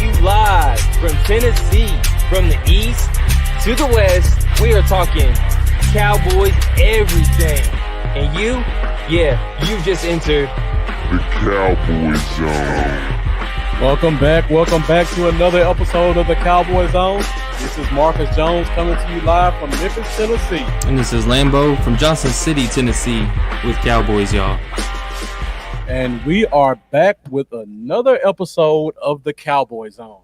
you live from Tennessee, from the east to the west. We are talking Cowboys everything. And you've just entered the Cowboy Zone. Welcome back to another episode of the Cowboy Zone. This is Marcus Jones coming to you live from Memphis, Tennessee. And this is Lambo from Johnson City, Tennessee with Cowboys, y'all. And we are back with another episode of the Cowboy Zone.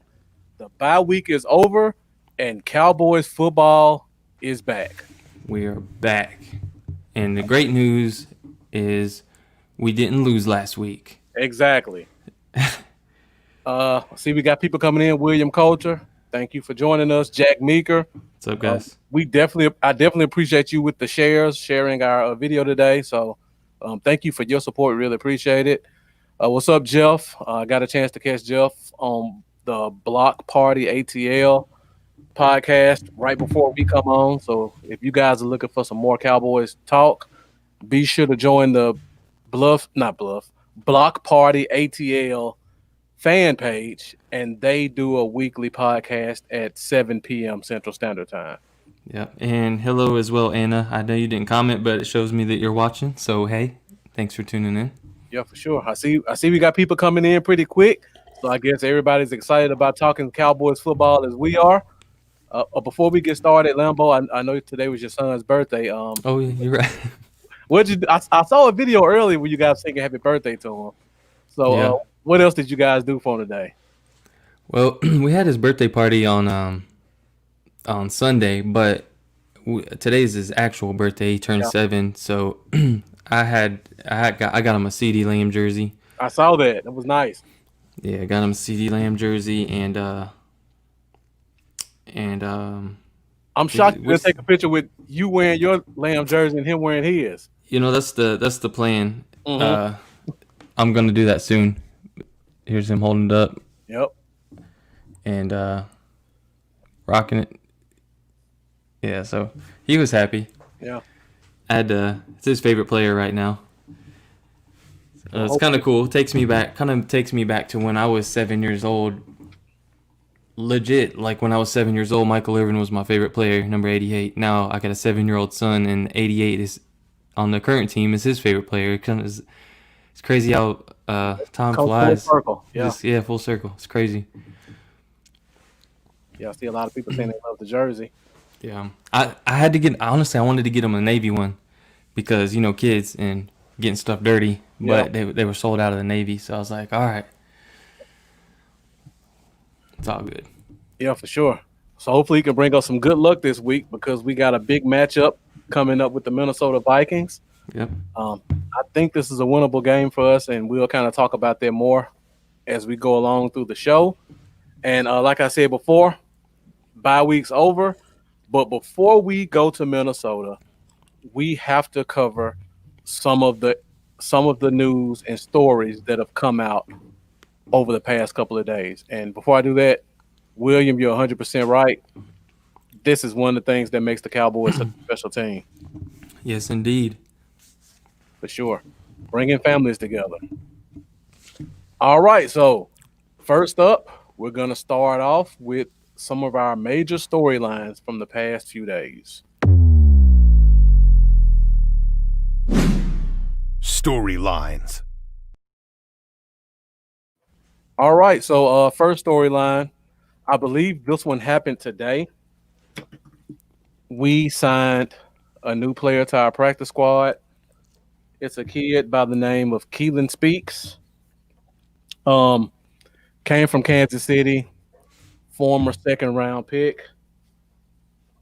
The bye week is over and Cowboys football is back. We are back. And the great news is we didn't lose last week. Exactly. See, we got people coming in. William Coulter, thank you for joining us. Jack Meeker. What's up, guys? I definitely appreciate you with the sharing our video today. So thank you for your support. Really appreciate it. What's up, Jeff? I got a chance to catch Jeff on the Block Party ATL podcast right before we come on. So if you guys are looking for some more Cowboys talk, be sure to join the Block Party ATL fan page, and they do a weekly podcast at 7 p.m. Central Standard Time. Yeah, and hello as well, Anna. I know you didn't comment, but it shows me that you're watching. So hey, thanks for tuning in. Yeah, for sure. I see we got people coming in pretty quick. So I guess everybody's excited about talking Cowboys football as we are. Before we get started, Lambo, I know today was your son's birthday. Oh yeah, you're right. I saw a video earlier where you guys singing happy birthday to him. So yeah. What else did you guys do for him today? Well, we had his birthday party on Sunday, but today's his actual birthday. He turned 7, so I got him a CD Lamb jersey. I saw that. That was nice. Yeah, I got him a CD Lamb jersey, and I'm shocked to take a picture with you wearing your Lamb jersey and him wearing his. You know, that's the plan. Mm-hmm. I'm gonna do that soon. Here's him holding it up. Yep. And rocking it. Yeah, so he was happy. Yeah. It's his favorite player right now. It's kind of cool. Takes me back to when I was 7 years old. Legit, like when I was 7 years old, Michael Irvin was my favorite player, number 88. Now I got a 7-year-old son, and 88 is on the current team is his favorite player. It's crazy how time flies. Full circle. Yeah. Full circle. It's crazy. Yeah, I see a lot of people saying they love the jersey. Yeah, I wanted to get him a Navy one because, you know, kids and getting stuff dirty, but they were sold out of the Navy, so I was like, all right, it's all good. Yeah, for sure. So hopefully he can bring us some good luck this week because we got a big matchup coming up with the Minnesota Vikings. Yep. I think this is a winnable game for us, and we'll kind of talk about that more as we go along through the show. And like I said before, bye week's over. But before we go to Minnesota, we have to cover some of the news and stories that have come out over the past couple of days. And before I do that, William, you're 100% right. This is one of the things that makes the Cowboys such a special team. Yes, indeed. For sure. Bringing families together. All right, so first up, we're going to start off with some of our major storylines from the past few days. Storylines. All right, so first storyline, I believe this one happened today. We signed a new player to our practice squad. It's a kid by the name of Keelan Speaks. Came from Kansas City, former second-round pick.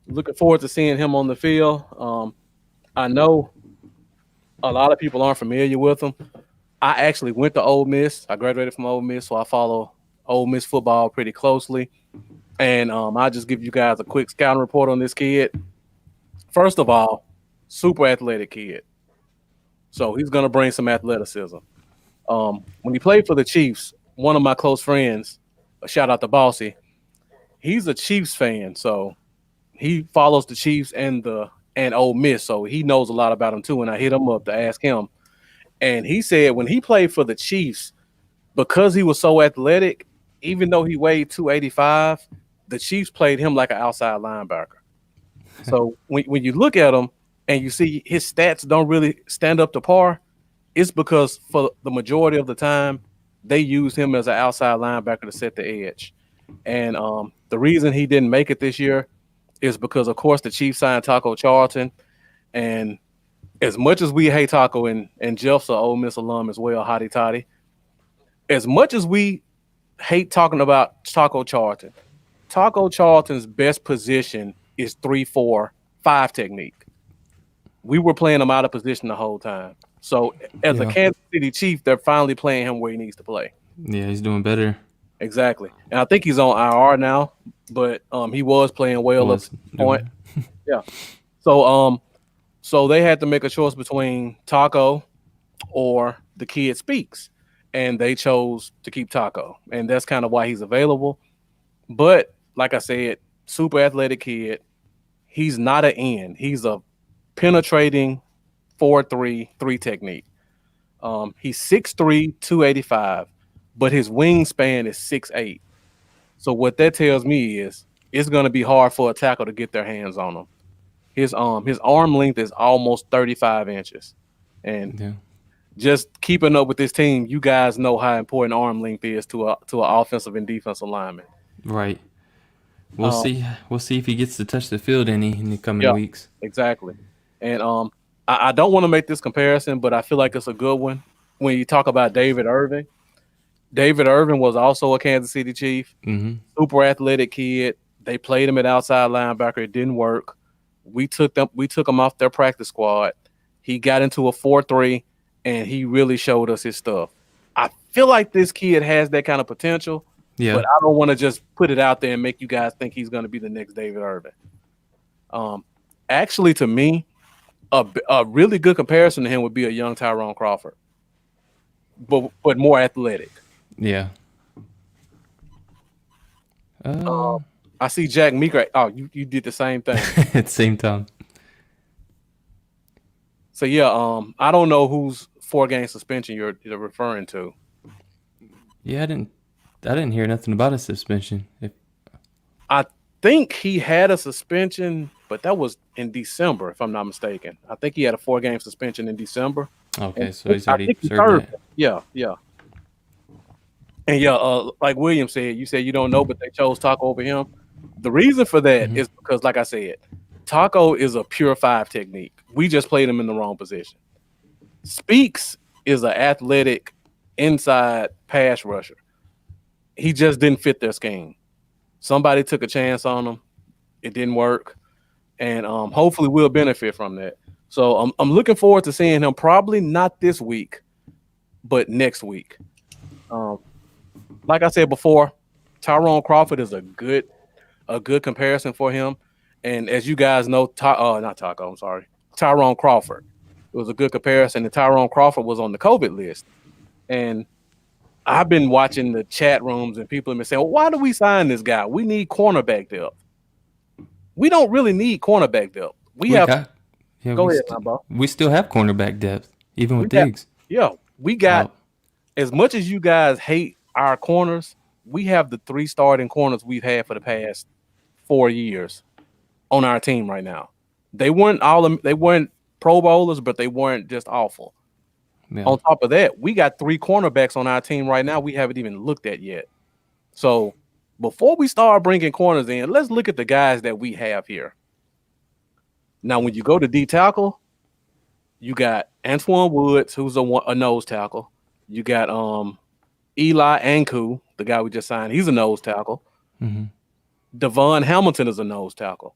Looking forward to seeing him on the field. I know a lot of people aren't familiar with him. I actually went to Ole Miss. I graduated from Ole Miss, so I follow Ole Miss football pretty closely. And I'll just give you guys a quick scouting report on this kid. First of all, super athletic kid. So he's going to bring some athleticism. When he played for the Chiefs, one of my close friends, a shout out to Bossy, he's a Chiefs fan. So he follows the Chiefs and Ole Miss. So he knows a lot about them too. And I hit him up to ask him. And he said when he played for the Chiefs, because he was so athletic, even though he weighed 285, the Chiefs played him like an outside linebacker. So when you look at him and you see his stats don't really stand up to par, it's because for the majority of the time they use him as an outside linebacker to set the edge. And the reason he didn't make it this year is because, of course, the Chiefs signed Taco Charlton. And as much as we hate Taco, and Jeff's an Ole Miss alum as well, hotty toddy, as much as we hate talking about Taco Charlton's best position is 3-4-5 technique. We were playing him out of position the whole time. So as a Kansas City Chief, they're finally playing him where he needs to play. Yeah, he's doing better. Exactly. And I think he's on IR now, but he was playing well at the point. Yeah. So they had to make a choice between Taco or the kid Speaks, and they chose to keep Taco, and that's kind of why he's available. But like I said, super athletic kid. He's not an end. He's a penetrating 4-3 technique. He's 6'3", 285, but his wingspan is 6'8". So what that tells me is it's going to be hard for a tackle to get their hands on him. His arm length is almost 35 inches. And just keeping up with this team, you guys know how important arm length is to an offensive and defensive lineman. Right. We'll see. We'll see if he gets to touch the field in the coming weeks. Exactly. And I don't want to make this comparison, but I feel like it's a good one. When you talk about David Irving, David Irving was also a Kansas City Chief. Super athletic kid. They played him at outside linebacker. It didn't work. We took him off their practice squad. He got into a 4-3, and he really showed us his stuff. I feel like this kid has that kind of potential. Yeah. But I don't want to just put it out there and make you guys think he's going to be the next David Irving. Actually, to me, a really good comparison to him would be a young Tyrone Crawford, but more athletic. Yeah. I see Jack Meeker. Oh, you did the same thing at the same time. So yeah, I don't know whose 4-game suspension you're referring to. Yeah, I didn't hear nothing about a suspension. I think he had a suspension, but that was in December, if I'm not mistaken. I think he had a 4-game suspension in December. Okay, so he's already served that. Yeah. And like William said, you said you don't know, but they chose Taco over him. The reason for that is because, like I said, Taco is a pure 5 technique. We just played him in the wrong position. Speaks is an athletic inside pass rusher. He just didn't fit their scheme. Somebody took a chance on him. It didn't work. And hopefully we'll benefit from that. So I'm looking forward to seeing him, probably not this week, but next week. Like I said before, Tyrone Crawford is a good comparison for him. And as you guys know, Tyrone Crawford. It was a good comparison. And Tyrone Crawford was on the COVID list. And I've been watching the chat rooms and people have been saying, well, why do we sign this guy? We need cornerback depth. We don't really need cornerback depth. Go ahead, Bob. We still have cornerback depth, even with Diggs. We got, as much as you guys hate our corners, we have the 3 starting corners we've had for the past 4 years on our team right now. They weren't Pro Bowlers, but they weren't just awful. Yeah. On top of that, we got 3 cornerbacks on our team right now we haven't even looked at yet. So before we start bringing corners in, let's look at the guys that we have here. Now, when you go to D tackle, you got Antoine Woods, who's a nose tackle. You got Eli Anku, the guy we just signed. He's a nose tackle. Devon Hamilton is a nose tackle.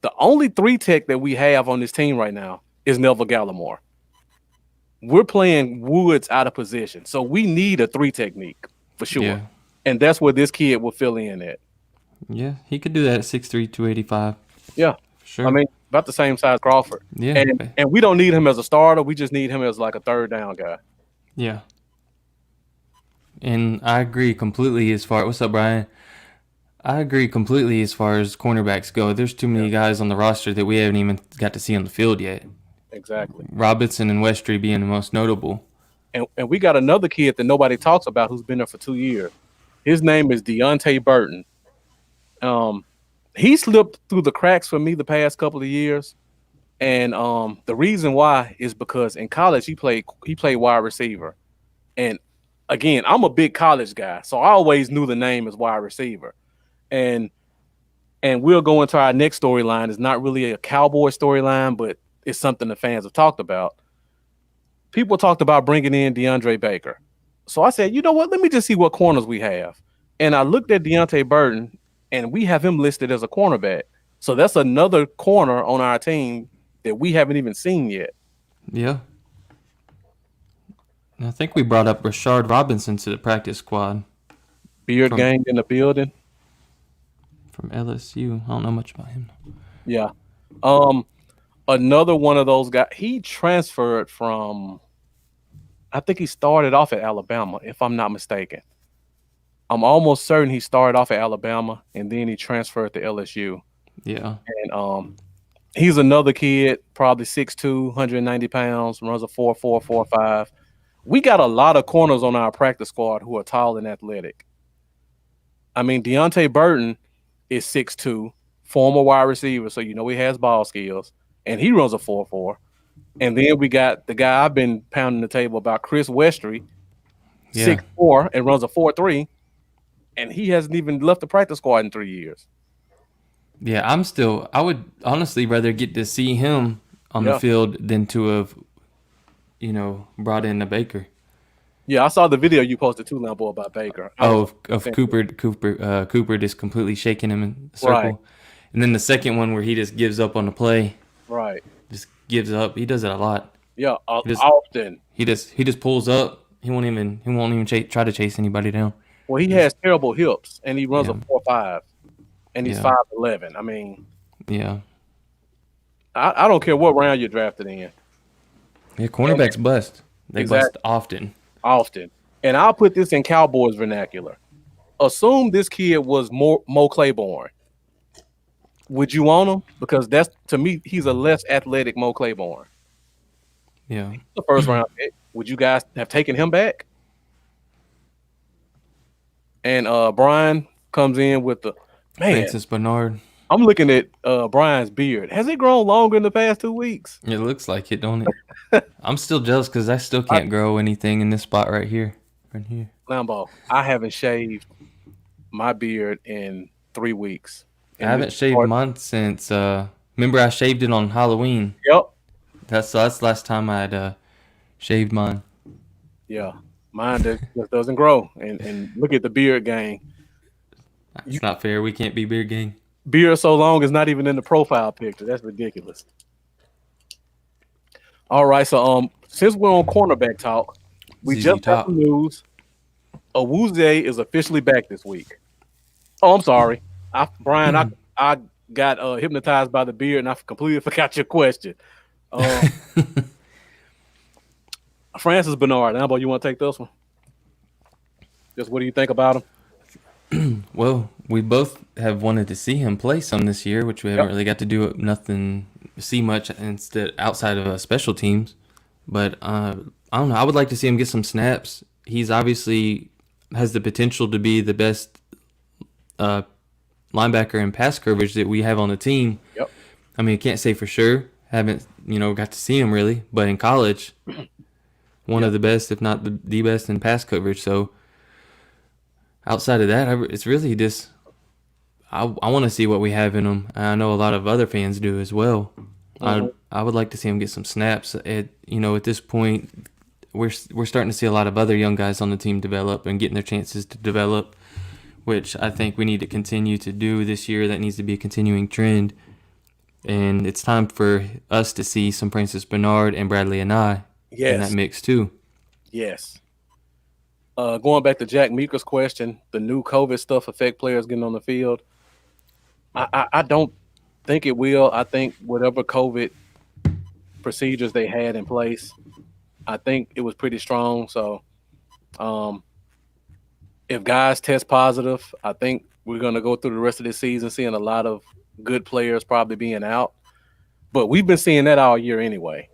The only 3 tech that we have on this team right now is Neville Gallimore. We're playing Woods out of position, so we need a 3 technique for sure. Yeah. And that's where this kid will fill in at. Yeah, he could do that at 6'3", 285. Yeah, sure. I mean, about the same size Crawford. Yeah, and we don't need him as a starter. We just need him as like a 3rd down guy. Yeah. And I agree completely what's up, Brian? I agree completely as far as cornerbacks go. There's too many guys on the roster that we haven't even got to see on the field yet. Exactly. Robinson and Westry being the most notable. And we got another kid that nobody talks about who's been there for 2 years. His name is Deontay Burton. Um, he slipped through the cracks for me the past couple of years, and the reason why is because in college he played wide receiver, and again, I'm a big college guy, so I always knew the name as wide receiver, and we'll go into our next storyline. It's not really a Cowboy storyline, but it's something the fans have talked about. People talked about bringing in DeAndre Baker. So I said, you know what? Let me just see what corners we have. And I looked at Deontay Burton, and we have him listed as a cornerback. So that's another corner on our team that we haven't even seen yet. Yeah. I think we brought up Rashard Robinson to the practice squad Beard gang in the building. from LSU. I don't know much about him. Yeah. Another one of those guys. He transferred from, I think he started off at Alabama, if I'm not mistaken. I'm almost certain he started off at Alabama and then he transferred to LSU. Yeah. And he's another kid, probably 6'2", 190 pounds, runs a 4.4, 4.5. We got a lot of corners on our practice squad who are tall and athletic. I mean, Deontay Burton is 6'2", former wide receiver, so you know he has ball skills, and he runs a 4.4. And then we got the guy I've been pounding the table about, Chris Westry, 6'4", and runs a 4.3, and he hasn't even left the practice squad in 3 years. Yeah, I would honestly rather get to see him on the field than to have, brought in a Baker. Yeah, I saw the video you posted too, Lambo, about Baker. Of Cooper just completely shaking him in a circle. Right. And then the second one where he just gives up on the play. Right. Just gives up. He does it a lot. Yeah, often. He just pulls up. He won't even try to chase anybody down. Well, he has terrible hips, and he runs a 4.5, and he's 5'11". I mean, yeah. I don't care what round you're drafted in. Yeah, cornerbacks bust. They bust often. Often. And I'll put this in Cowboys vernacular. Assume this kid was Mo Claiborne. Would you want him? Because that's, to me, he's a less athletic Mo Claiborne. Yeah. The first round pick. Would you guys have taken him back? And Brian comes in with the Francis Bernard. I'm looking at Brian's beard. Has it grown longer in the past 2 weeks? It looks like it, don't it? I'm still jealous because I still can't grow anything in this spot right here. Right here. Lambo, I haven't shaved my beard in 3 weeks. I haven't shaved mine since. Remember, I shaved it on Halloween. Yep. That's the last time I'd shaved mine. Yeah, mine just doesn't grow. And look at the beard gang. It's not fair. We can't be beard gang. Beard so long is not even in the profile picture. That's ridiculous. All right, so since we're on cornerback talk, we just got some news. Awuzie is officially back this week. Oh, I'm sorry, Brian. I got hypnotized by the beard, and I completely forgot your question. Francis Bernard. Ambo, you want to take this one? Just what do you think about him? Well, we both have wanted to see him play some this year, which we haven't really got to do see much outside of special teams. But I don't know. I would like to see him get some snaps. He's obviously has the potential to be the best linebacker in pass coverage that we have on the team. Yep. I mean, I can't say for sure. Haven't got to see him really, but in college, one of the best, if not the best in pass coverage. So outside of that, it's really just I want to see what we have in him. I know a lot of other fans do as well. Mm-hmm. I would like to see him get some snaps. At this point, we're starting to see a lot of other young guys on the team develop and getting their chances to develop, which I think we need to continue to do this year. That needs to be a continuing trend. And it's time for us to see some Francis Bernard and Bradley and I in that mix too. Yes. Going back to Jack Meeker's question, the new COVID stuff affect players getting on the field? I don't think it will. I think whatever COVID procedures they had in place, I think it was pretty strong. So if guys test positive, I think we're going to go through the rest of this season seeing a lot of good players probably being out. But we've been seeing that all year anyway.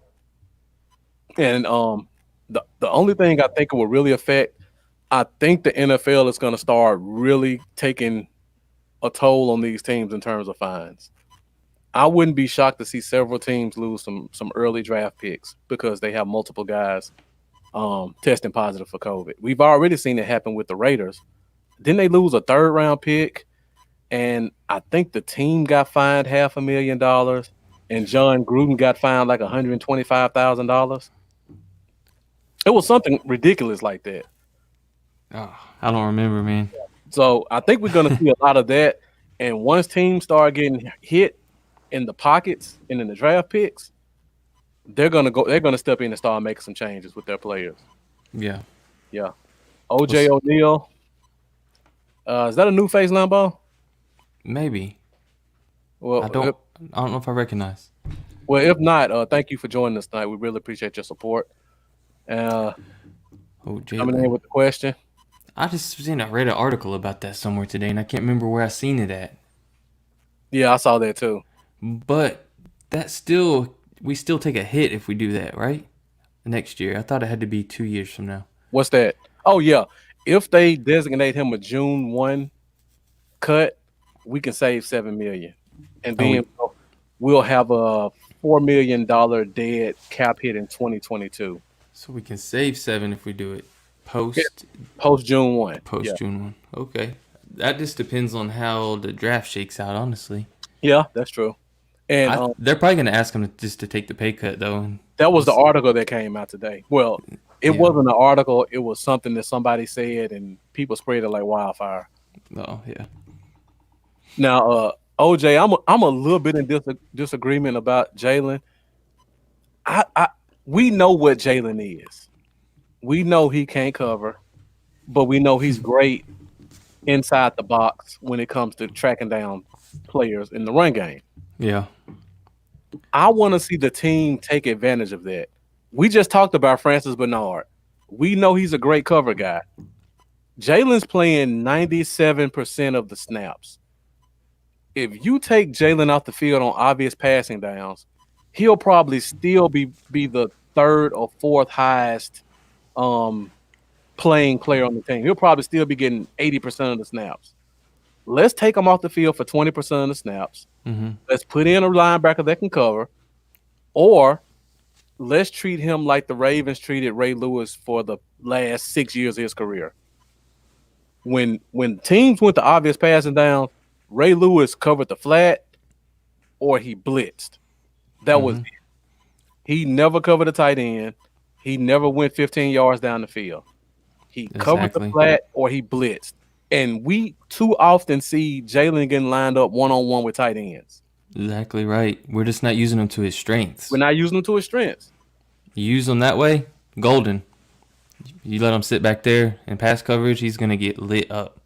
And the only thing I think it will really affect I think the NFL is going to start really taking a toll on these teams in terms of fines. I wouldn't be shocked to see several teams lose some early draft picks because they have multiple guys testing positive for COVID. We've already seen it happen with the Raiders. Didn't they lose a third round pick? And I think the team got fined $500,000, and John Gruden got fined like $125,000. It was something ridiculous like that. Oh, I don't remember, man. So I think we're going to see a lot of that. And once teams start getting hit in the pockets and in the draft picks, they're going to step in and start making some changes with their players. Yeah. Yeah. OJ O'Neal. Is that a new face, Lambo? Maybe. Well, I don't know if I recognize. Well, if not, thank you for joining us tonight. We really appreciate your support. Coming in with the question. I read an article about that somewhere today, and I can't remember where I seen it at. Yeah, I saw that too. But we still take a hit if we do that, right? Next year. I thought it had to be 2 years from now. What's that? Oh, yeah. If they designate him a June 1 cut, we can save $7 million. And then we'll have a $4 million dead cap hit in 2022. So we can save 7 if we do it post June 1. June 1. Okay. That just depends on how the draft shakes out, honestly. Yeah, that's true. And they're probably going to ask him to take the pay cut, though. That was the article that came out today. Well, it wasn't an article. It was something that somebody said, and people spread it like wildfire. Oh, yeah. Now, OJ, I'm a little bit in disagreement about Jalen. We know what Jalen is. We know he can't cover, but we know he's great inside the box when it comes to tracking down players in the run game. Yeah. I want to see the team take advantage of that. We just talked about Francis Bernard. We know he's a great cover guy. Jalen's playing 97% of the snaps. If you take Jalen off the field on obvious passing downs, he'll probably still be the third or fourth highest playing player on the team. He'll probably still be getting 80% of the snaps. Let's take him off the field for 20% of the snaps. Mm-hmm. Let's put in a linebacker that can cover, or let's treat him like the Ravens treated Ray Lewis for the last 6 years of his career. When teams went to obvious passing down, Ray Lewis covered the flat or he blitzed. That was it. He never covered a tight end. He never went 15 yards down the field. He covered the flat or he blitzed. And we too often see Jalen getting lined up one-on-one with tight ends. Exactly right. We're just not using him to his strengths. We're not using him to his strengths. You use him that way, golden. You let him sit back there in pass coverage, he's going to get lit up.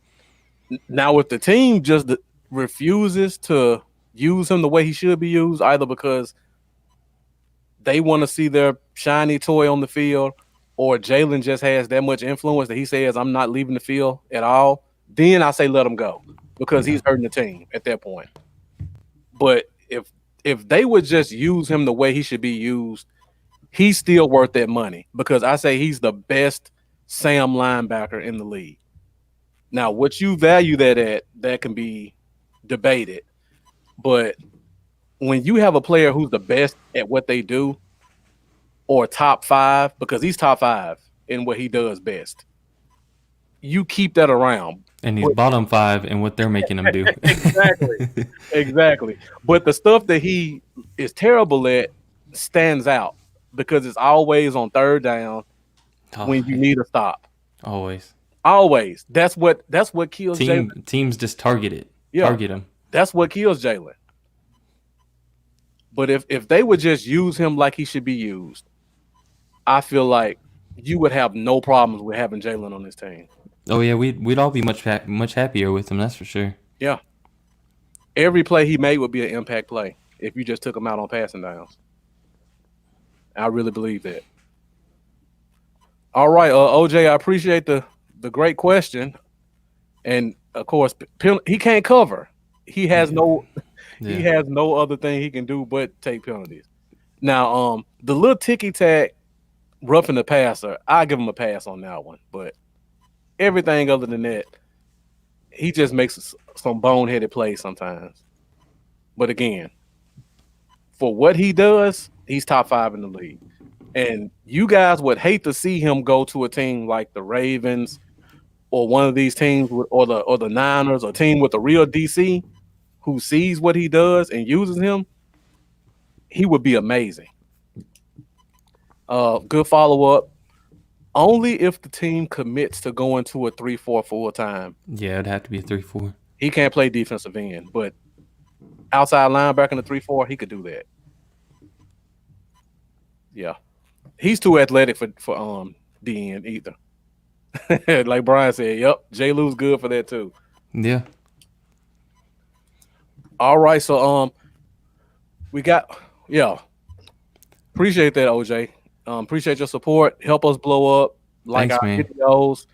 Now, if the team just refuses to use him the way he should be used, either because they want to see their shiny toy on the field or Jalen just has that much influence that he says, I'm not leaving the field at all, then I say let him go because he's hurting the team at that point. But if they would just use him the way he should be used, he's still worth that money because I say he's the best Sam linebacker in the league. Now, what you value that at, that can be debated. But when you have a player who's the best at what they do, or top 5, because he's top 5 in what he does best, you keep that around. And he's bottom 5 in what they're making him do. Exactly. But the stuff that he is terrible at stands out because it's always on third down when you need a stop. Always. That's what kills Jalen. Teams just target it. Yeah. Target him. That's what kills Jalen. But if they would just use him like he should be used, I feel like you would have no problems with having Jalen on this team. Oh yeah, we'd all be much happier with him. That's for sure. Yeah, every play he made would be an impact play if you just took him out on passing downs. I really believe that. All right, OJ, I appreciate the great question, and of course he can't cover. He has he has no other thing he can do but take penalties. Now, the little ticky tack roughing the passer, I give him a pass on that one, but Everything other than that, he just makes some boneheaded plays sometimes. But again, for what he does, he's top 5 in the league. And you guys would hate to see him go to a team like the Ravens or one of these teams or the Niners, or a team with a real DC who sees what he does and uses him. He would be amazing. Good follow-up. Only if the team commits to going to a 3-4 full time. Yeah, it'd have to be a 3-4. He can't play defensive end, but outside linebacker in the 3-4, he could do that. Yeah. He's too athletic for DN either. Like Brian said, yep, J. Lou's good for that too. Yeah. All right, so we got appreciate that, OJ. Appreciate your support. Help us blow up. Like Thanks, our man. videos.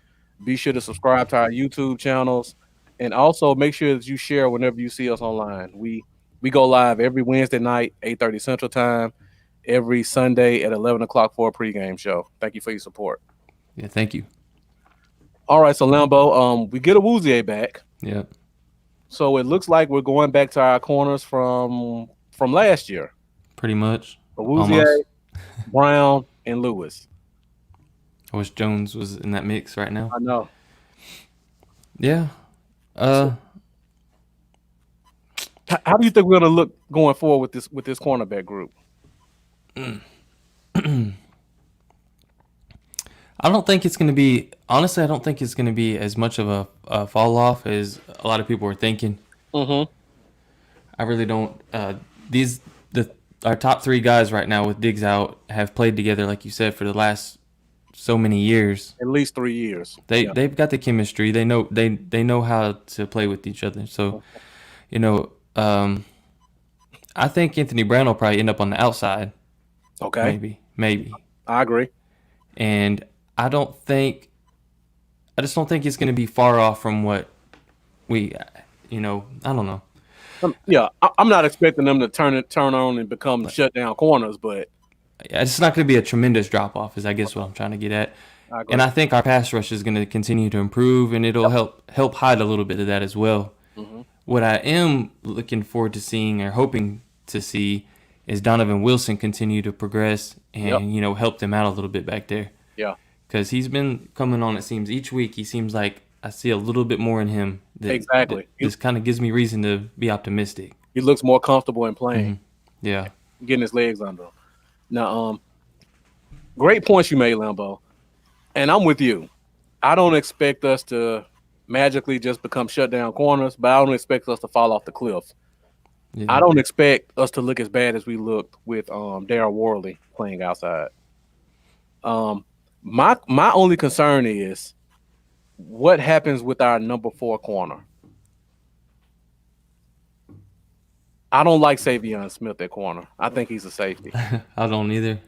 Be sure to subscribe to our YouTube channels, and also make sure that you share whenever you see us online. We go live every Wednesday night, 8:30 Central Time, every Sunday at 11 o'clock for a pregame show. Thank you for your support. Yeah, thank you. All right, so Lambo, we get a Woozier back. Yeah. So it looks like we're going back to our corners from last year. Pretty much. Woozier, Almost. Brown, and Lewis. I wish Jones was in that mix right now. I know. Yeah. How do you think we're going to look going forward with this cornerback group? I don't think it's going to be, honestly, I don't think it's going to be as much of a fall off as a lot of people are thinking. Mm-hmm. I really don't. Our top 3 guys right now with Diggs out have played together, like you said, for the last so many years. At least 3 years. They've got the chemistry. They know how to play with each other. So, I think Anthony Brown will probably end up on the outside. Okay. Maybe. I agree. And I just don't think it's going to be far off from what I don't know. I'm not expecting them to turn on and become shutdown corners, but It's not going to be a tremendous drop off, is I guess what I'm trying to get at. And I think our pass rush is going to continue to improve, and it'll help hide a little bit of that as well. Mm-hmm. What I am looking forward to seeing, or hoping to see, is Donovan Wilson continue to progress and help them out a little bit back there. Yeah, because he's been coming on. It seems each week he seems like I see a little bit more in him. Exactly. This kind of gives me reason to be optimistic. He looks more comfortable in playing. Mm-hmm. Yeah, getting his legs under him. Now, great points you made, Lambo. And I'm with you. I don't expect us to magically just become shutdown corners, but I don't expect us to fall off the cliff. Yeah. I don't expect us to look as bad as we looked with Darryl Worley playing outside. My only concern is what happens with our number 4 corner. I don't like Savion Smith at corner. I think he's a safety. I don't either.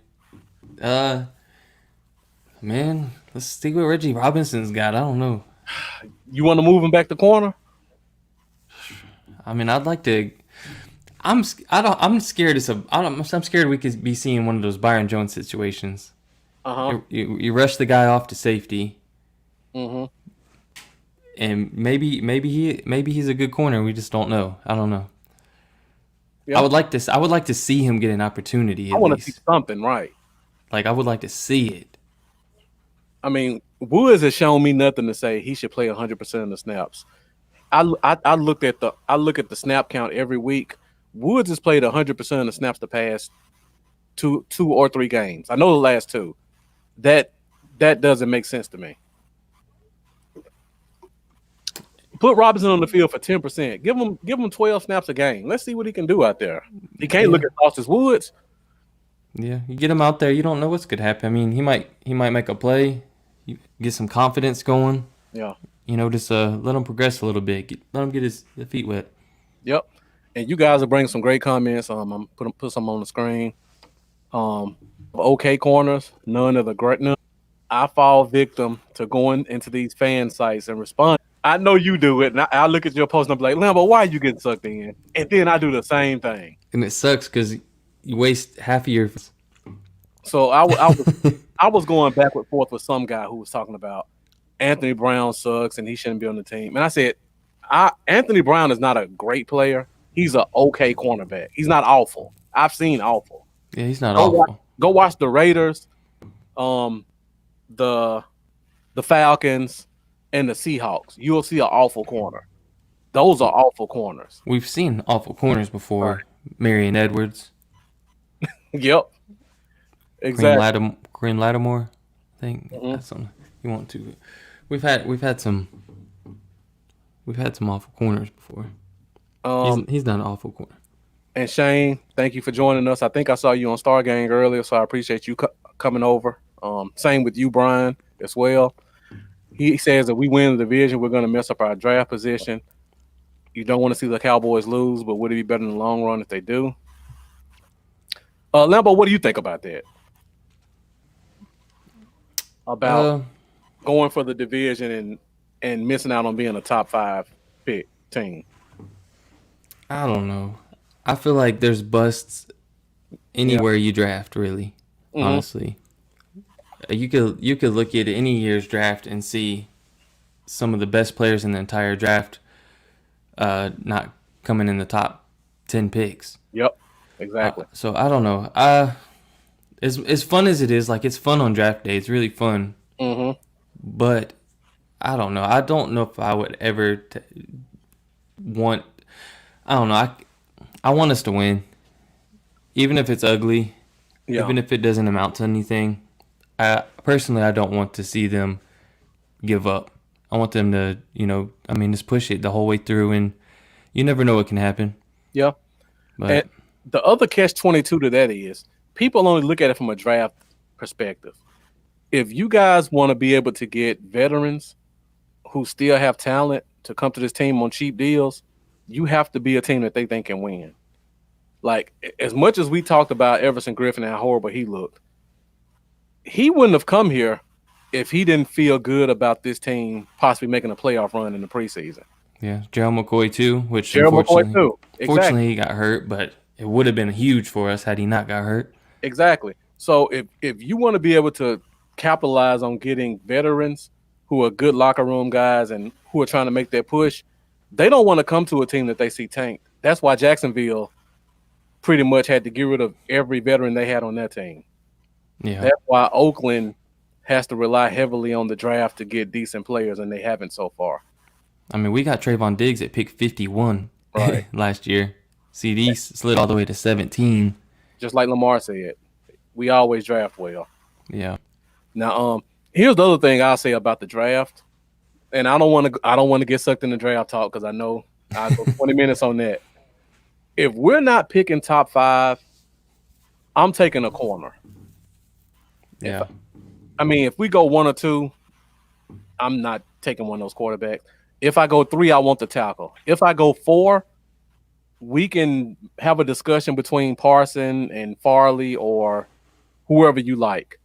Man, let's see what Reggie Robinson's got. I don't know. You want to move him back to corner? I mean, I'd like to. I'm scared. I'm scared we could be seeing one of those Byron Jones situations. You rush the guy off to safety. Mm-hmm. And maybe he's a good corner. We just don't know. I don't know. Yeah. I would like to see him get an opportunity. I want to see something, right? Like, I would like to see it. I mean, Woods has shown me nothing to say he should play 100% of the snaps. I look at the snap count every week. Woods has played 100% of the snaps the past two or three games. I know the last 2. That doesn't make sense to me. Put Robinson on the field for 10%. Give him 12 snaps a game. Let's see what he can do out there. He can't look at Austin Woods. Yeah, you get him out there, you don't know what's gonna happen. I mean, he might make a play, you get some confidence going. Yeah. Just let him progress a little bit. Let him get his feet wet. Yep. And you guys are bringing some great comments. I'm put some on the screen. Okay corners, none of the great. I fall victim to going into these fan sites and respond. I know you do it, and I look at your post and I'm like, Lambo, why are you getting sucked in? And then I do the same thing. And it sucks because you waste half of your. So I was going back and forth with some guy who was talking about Anthony Brown sucks and he shouldn't be on the team. And I said, Anthony Brown is not a great player. He's an okay cornerback. He's not awful. I've seen awful. Yeah, he's not awful. Go watch the Raiders, the Falcons, and the Seahawks. You'll see an awful corner. Those are awful corners. We've seen awful corners before. Right. Marion Edwards. Yep. Exactly. Green Lattimore. I think that's something you want to. We've had some awful corners before. He's not an awful corner. And Shane, thank you for joining us. I think I saw you on Star Gang earlier, so I appreciate you coming over. Same with you, Brian, as well. He says that we win the division, we're going to mess up our draft position. You don't want to see the Cowboys lose, but would it be better in the long run if they do? Lambo, what do you think about that? About going for the division and missing out on being a top 5 pick team? I don't know. I feel like there's busts anywhere you draft, really. Mm-hmm. Honestly, you could look at any year's draft and see some of the best players in the entire draft not coming in the top 10 picks. Yep, exactly. So I don't know. As fun as it is, like it's fun on draft day. It's really fun. Mm-hmm. But I don't know. I don't know if I would ever want. I don't know. I want us to win, even if it's ugly, even if it doesn't amount to anything. Personally, I don't want to see them give up. I want them to, just push it the whole way through, and you never know what can happen. Yeah. But and the other catch-22 to that is people only look at it from a draft perspective. If you guys want to be able to get veterans who still have talent to come to this team on cheap deals, you have to be a team that they think can win. Like, as much as we talked about Everson Griffin and how horrible he looked, he wouldn't have come here if he didn't feel good about this team possibly making a playoff run in the preseason. Yeah, Gerald McCoy too, Unfortunately, he got hurt, but it would have been huge for us had he not got hurt. Exactly. So if you want to be able to capitalize on getting veterans who are good locker room guys and who are trying to make that push, they don't want to come to a team that they see tanked. That's why Jacksonville pretty much had to get rid of every veteran they had on that team. Yeah. That's why Oakland has to rely heavily on the draft to get decent players, and they haven't so far. I mean, we got Trayvon Diggs at pick 51 last year. CD slid all the way to 17. Just like Lamar said, we always draft well. Yeah. Now, here's the other thing I'll say about the draft, and I don't want to get sucked in the draft talk because I know I'll go 20 minutes on that. If we're not picking top 5, I'm taking a corner. Yeah. If we go 1 or 2, I'm not taking one of those quarterbacks. If I go 3, I want the tackle. If I go 4, we can have a discussion between Parson and Farley or whoever you like.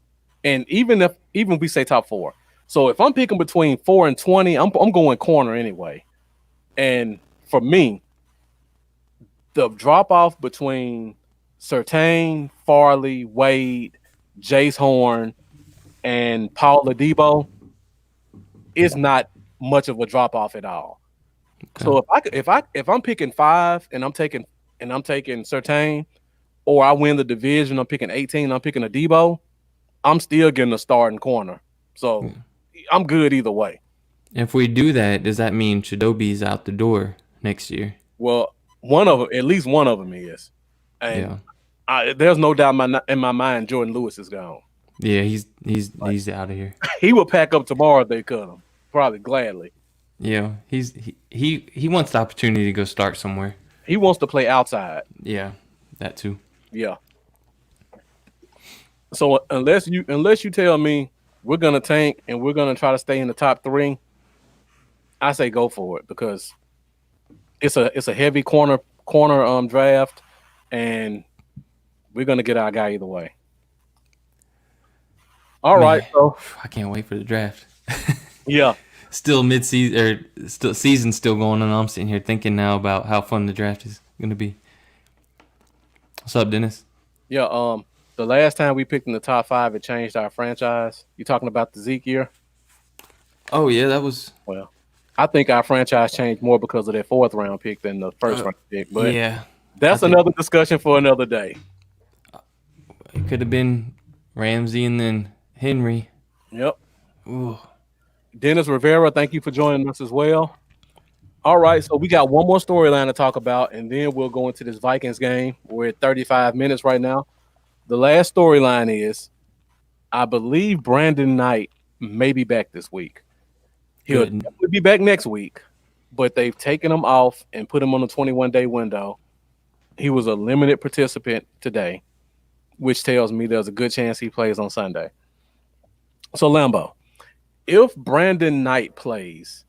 And even we say top 4. So if I'm picking between 4 and 20, I'm going corner anyway. And for me, the drop off between Surtain, Farley, Wade, Jace Horn, and Paul Adebo is not much of a drop off at all. Okay. So if I'm picking 5 and I'm taking Surtain, or I win the division, I'm picking 18, I'm picking Adebo, I'm still getting a starting corner. So I'm good either way. If we do that, does that mean Chidobe's out the door next year? Well, at least one of them is. And there's no doubt in my mind Jordan Lewis is gone. Yeah, he's out of here. He will pack up tomorrow if they cut him. Probably gladly. Yeah, he wants the opportunity to go start somewhere. He wants to play outside. Yeah, that too. Yeah. So unless you tell me we're gonna tank and we're gonna try to stay in the top 3, I say go for it because it's a heavy corner draft, and we're gonna get our guy either way. All right, so I can't wait for the draft. Yeah. Still mid-season, or season's still going on. I'm sitting here thinking now about how fun the draft is going to be. What's up, Dennis? Yeah, the last time we picked in the top 5, it changed our franchise. You talking about the Zeke year? Oh yeah, that was Well, I think our franchise changed more because of that 4th-round pick than the first uh, round pick. But yeah. I that's think another discussion for another day. it could have been Ramsey and then Henry. Yep. Ooh. Dennis Rivera, thank you for joining us as well. All right, so we got one more storyline to talk about, and then we'll go into this Vikings game. We're at 35 minutes right now. The last storyline is, I believe Brandon Knight may be back this week. He'll Good. definitely be back next week, but they've taken him off and put him on a 21-day window. He was a limited participant today, which tells me there's a good chance he plays on Sunday. So, Lambo, if Brandon Knight plays,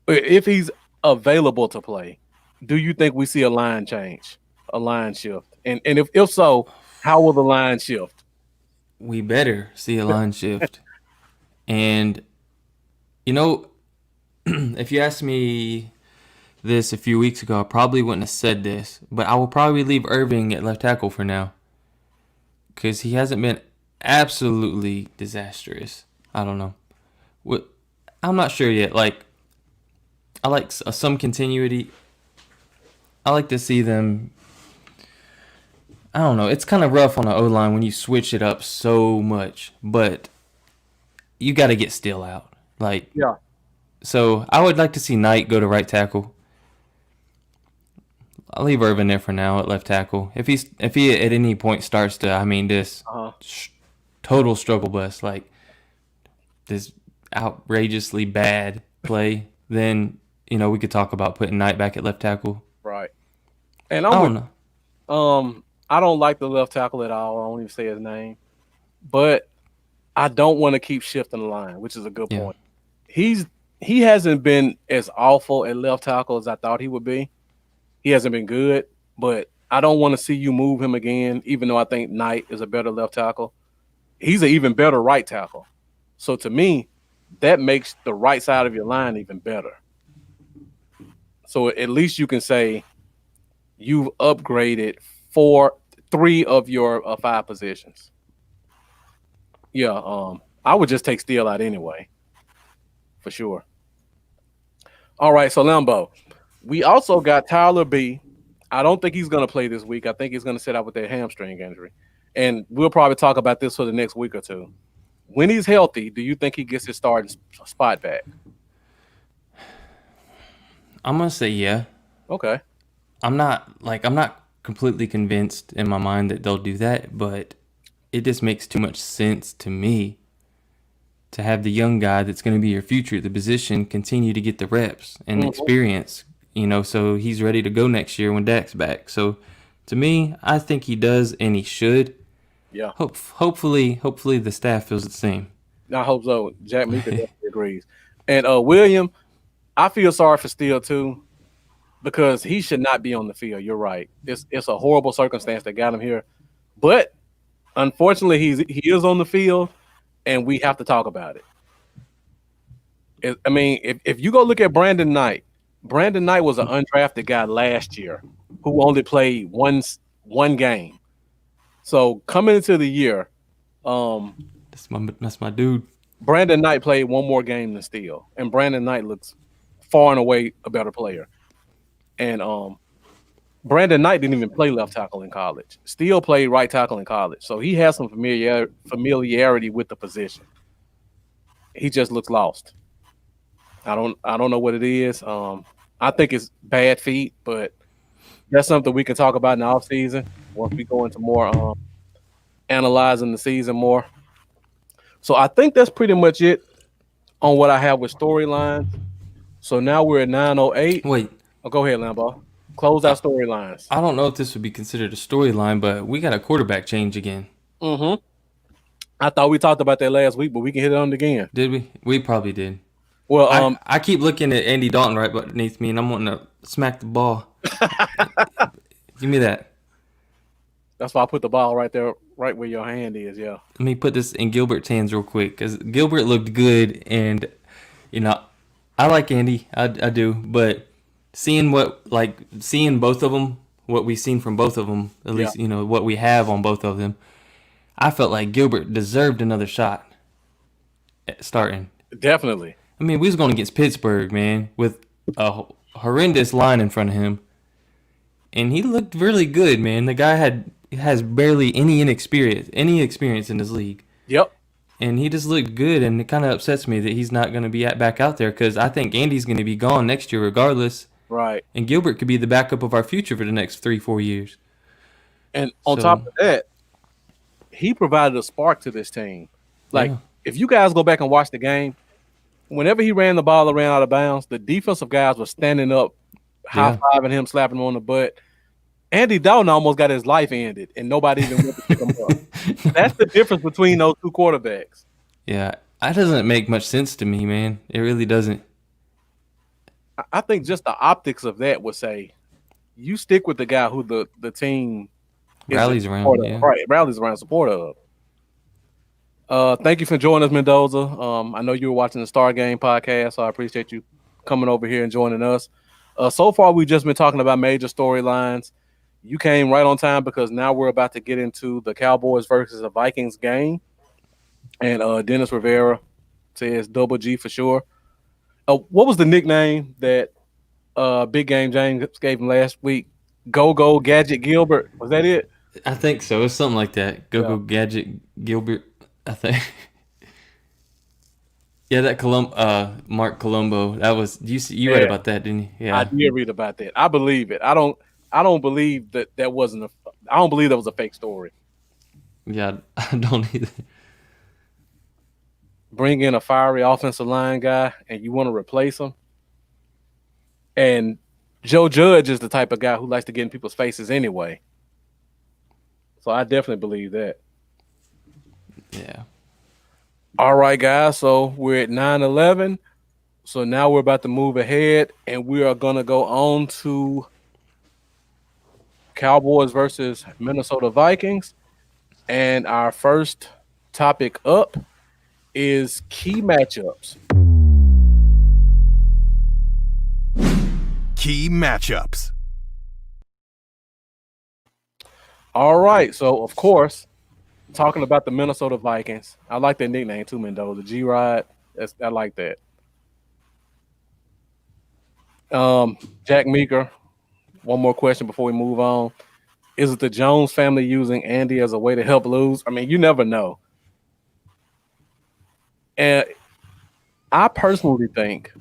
if he's available to play, do you think we see a line change, a line shift? And if so, how will the line shift? We better see a line shift. And you know, if you asked me this a few weeks ago, I probably wouldn't have said this, but I will probably leave Irving at left tackle for now because he hasn't been absolutely disastrous. I don't know. I'm not sure yet. Like, I like some continuity. I like to see them. I don't know. It's kind of rough on the O-line when you switch it up so much, but you got to get Steele out. Like, Yeah. so I would like to see Knight go to right tackle. I'll leave Irvin there for now at left tackle. If he at any point starts to, this total struggle bus, like this outrageously bad play, then we could talk about putting Knight back at left tackle. Right. And I don't know. I don't like the left tackle at all. I won't even say his name. But I don't want to keep shifting the line, which is a good point. He hasn't been as awful at left tackle as I thought he would be. He hasn't been good, but I don't want to see you move him again, even though I think Knight is a better left tackle. He's an even better right tackle. So to me, that makes the right side of your line even better. So at least you can say you've upgraded 3 of your 5 positions. Yeah, I would just take Steele out anyway, for sure. All right, so Lambo, we also got Tyler B. I don't think he's going to play this week. I think he's going to sit out with that hamstring injury. And we'll probably talk about this for the next week or two. When he's healthy, do you think he gets his starting spot back? I'm gonna say yeah. Okay. I'm not completely convinced in my mind that they'll do that, but it just makes too much sense to me to have the young guy that's going to be your future at the position continue to get the reps and experience, so he's ready to go next year when Dak's back. So to me, I think he does and he should. Yeah. Hopefully the staff feels the same. I hope so. Jack Meeker definitely agrees. And William, I feel sorry for Steele too, because he should not be on the field. You're right. It's a horrible circumstance that got him here. But unfortunately, he is on the field, and we have to talk about it. If you go look at Brandon Knight was an undrafted guy last year who only played one game. So coming into the year, That's my dude. Brandon Knight played one more game than Steele, and Brandon Knight looks far and away a better player. And Brandon Knight didn't even play left tackle in college. Steele played right tackle in college, so he has some familiarity with the position. He just looks lost. I don't know what it is. I think it's bad feet, but that's something we can talk about in the offseason once we go into more analyzing the season more. So I think that's pretty much it on what I have with storylines. So now we're at 9:08. Wait. Oh, go ahead, Lambo. Close out storylines. I don't know if this would be considered a storyline, but we got a quarterback change again. Mm-hmm. I thought we talked about that last week, but we can hit it on it again. Did we? We probably did. Well, I keep looking at Andy Dalton right beneath me, and I'm wanting to smack the ball. Give me that. That's why I put the ball right there, right where your hand is. Yeah. Let me put this in Gilbert's hands real quick, because Gilbert looked good, and I like Andy, I do, but seeing both of them, what we've seen from both of them, at least what we have on both of them, I felt like Gilbert deserved another shot at starting. Definitely. I mean, we was going against Pittsburgh, man, with a horrendous line in front of him, and he looked really good, man. The guy has barely any experience in this league, Yep. and he just looked good. And it kind of upsets me that he's not going to be back out there because I think Andy's going to be gone next year regardless, Right. and Gilbert could be the backup of our future for the next 3-4 years. And on top of that, he provided a spark to this team. Like, if you guys go back and watch the game, whenever he ran the ball around out of bounds, the defensive guys were standing up, high-fiving him, slapping him on the butt. Andy Dalton almost got his life ended, and nobody even went to pick him up. That's the difference between those two quarterbacks. Yeah, that doesn't make much sense to me, man. It really doesn't. I think just the optics of that would say, you stick with the guy who the team rallies around, right? Rallies around, support of. Thank you for joining us, Mendoza. I know you were watching the Star Game podcast, so I appreciate you coming over here and joining us. So far, we've just been talking about major storylines. You came right on time because now we're about to get into the Cowboys versus the Vikings game. And Dennis Rivera says Double G for sure. What was the nickname that Big Game James gave him last week? Go Gadget Gilbert. Was that it? I think so. It's something like that. Go Gadget Gilbert. I think. Yeah, that Mark Colombo. That was you read about that, didn't you? Yeah, I did read about that. I believe it. I don't believe that wasn't I don't believe that was a fake story. Yeah, I don't either. Bring in a fiery offensive line guy and you want to replace him. And Joe Judge is the type of guy who likes to get in people's faces anyway. So I definitely believe that. Yeah. All right, guys. So we're at 9-11. So now we're about to move ahead and we are going to go on to Cowboys versus Minnesota Vikings. And our first topic up is key matchups. Key matchups. All right. So, of course, talking about the Minnesota Vikings. I like that nickname too, Mendoza. G-Rod. I like that. Jack Meeker, one more question before we move on. Is it the Jones family using Andy as a way to help lose? I mean, you never know. And I personally think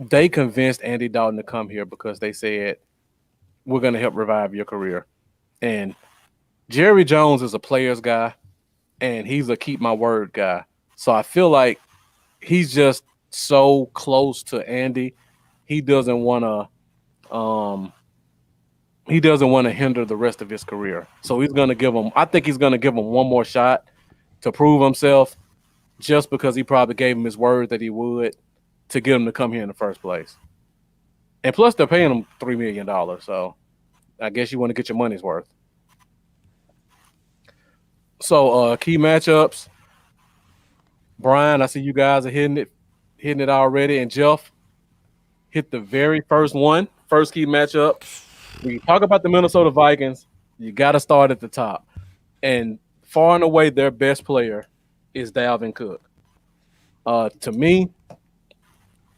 they convinced Andy Dalton to come here because they said, we're going to help revive your career. And Jerry Jones is a player's guy, and he's a keep my word guy. So I feel like he's just so close to Andy. He doesn't want to hinder the rest of his career. So he's going to give him, I think he's going to give him one more shot to prove himself, just because he probably gave him his word that he would to get him to come here in the first place. And plus they're paying him $3 million. So I guess you want to get your money's worth. So key matchups. Brian, I see you guys are hitting it already. And Jeff hit the very first key matchup. When you talk about the Minnesota Vikings, you got to start at the top. And far and away, their best player is Dalvin Cook. To me,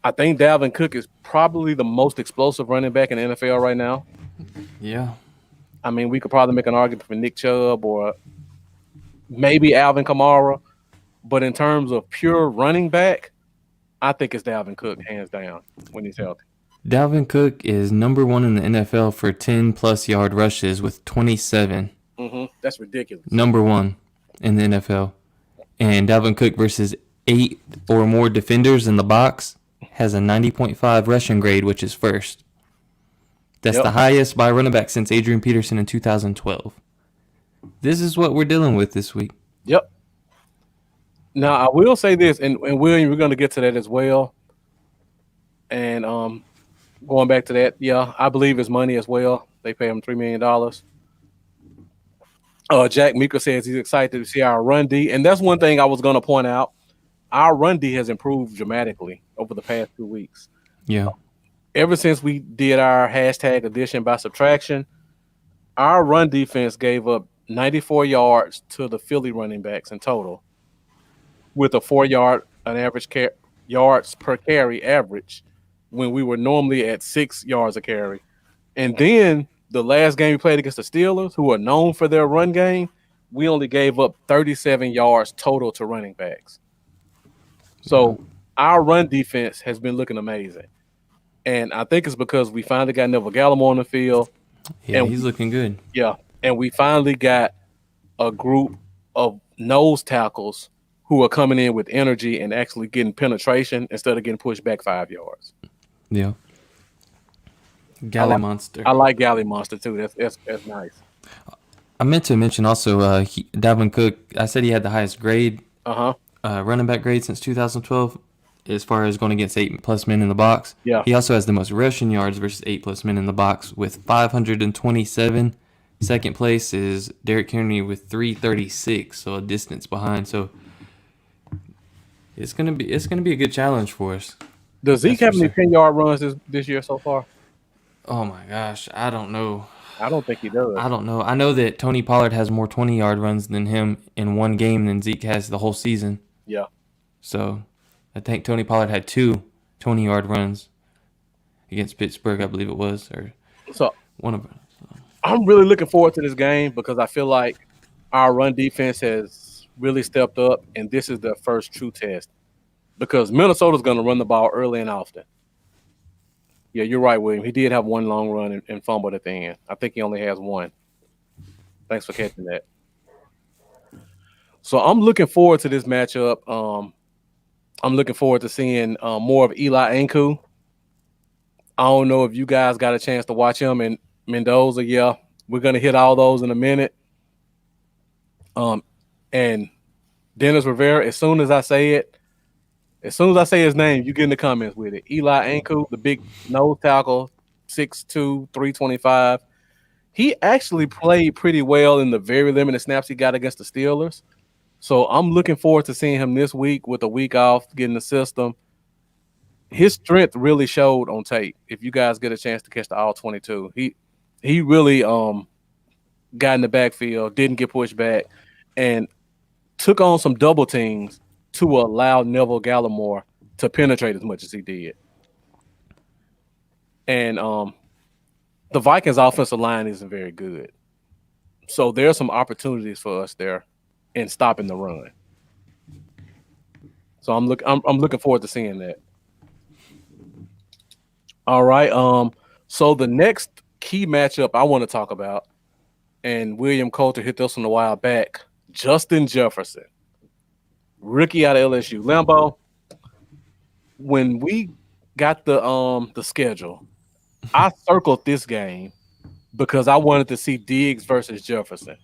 I think Dalvin Cook is probably the most explosive running back in the NFL right now. Yeah. I mean, we could probably make an argument for Nick Chubb or maybe Alvin Kamara. But in terms of pure running back, I think it's Dalvin Cook, hands down, when he's healthy. Dalvin Cook is number 1 in the NFL for 10-plus yard rushes with 27. That's ridiculous. Number 1 in the NFL. And Dalvin Cook versus 8 or more defenders in the box has a 90.5 rushing grade, which is first. That's the highest by running back since Adrian Peterson in 2012. This is what we're dealing with this week. Yep. Now, I will say this, and William, we're going to get to that as well. And going back to that, yeah, I believe it's money as well. They pay him $3 million. Jack Meeker says he's excited to see our run D. And that's one thing I was going to point out. Our run D has improved dramatically over the past 2 weeks. Yeah. Ever since we did our hashtag addition by subtraction, our run defense gave up 94 yards to the Philly running backs in total, with a 4-yard an average yards per carry average when we were normally at 6 yards a carry. And then the last game we played against the Steelers, who are known for their run game, we only gave up 37 yards total to running backs. So our run defense has been looking amazing. And I think it's because we finally got Neville Gallimore on the field. Yeah, And he's looking good. Yeah. And we finally got a group of nose tackles who are coming in with energy and actually getting penetration instead of getting pushed back 5 yards. Yeah. Galley Monster. I like Galley Monster too. That's nice. I meant to mention also Dalvin Cook. I said he had the highest grade, running back grade since 2012, as far as going against 8+ men in the box. Yeah. He also has the most rushing yards versus 8+ men in the box with 527. Second place is Derrick Henry with 336, so a distance behind. So it's gonna be a good challenge for us. Does Zeke have any 10-yard runs this year so far? Oh my gosh, I don't know. I don't think he does. I don't know. I know that Tony Pollard has more 20-yard runs than him in one game than Zeke has the whole season. Yeah. So I think Tony Pollard had 2 20-yard runs against Pittsburgh, I believe it was, or so one of them. So. I'm really looking forward to this game because I feel like our run defense has really stepped up, and this is their first true test because Minnesota's going to run the ball early and often. Yeah, you're right, William. He did have one long run and fumbled at the end. I think he only has one. Thanks for catching that. So I'm looking forward to this matchup. I'm looking forward to seeing more of Eli Anku. I don't know if you guys got a chance to watch him and Mendoza. Yeah, we're going to hit all those in a minute. And Dennis Rivera, as soon as I say his name, you get in the comments with it. Eli Anku, the big nose tackle, 6'2", 325. He actually played pretty well in the very limited snaps he got against the Steelers. So I'm looking forward to seeing him this week with a week off, getting the system. His strength really showed on tape. If you guys get a chance to catch the all 22, he really got in the backfield, didn't get pushed back, and took on some double teams to allow Neville Gallimore to penetrate as much as he did. And the Vikings offensive line isn't very good. So there are some opportunities for us there in stopping the run. So I'm looking forward to seeing that. All right. So the next key matchup I want to talk about, and William Coulter hit this one a while back, Justin Jefferson, rookie out of LSU. Lambo, when we got the schedule, I circled this game because I wanted to see Diggs versus Jefferson.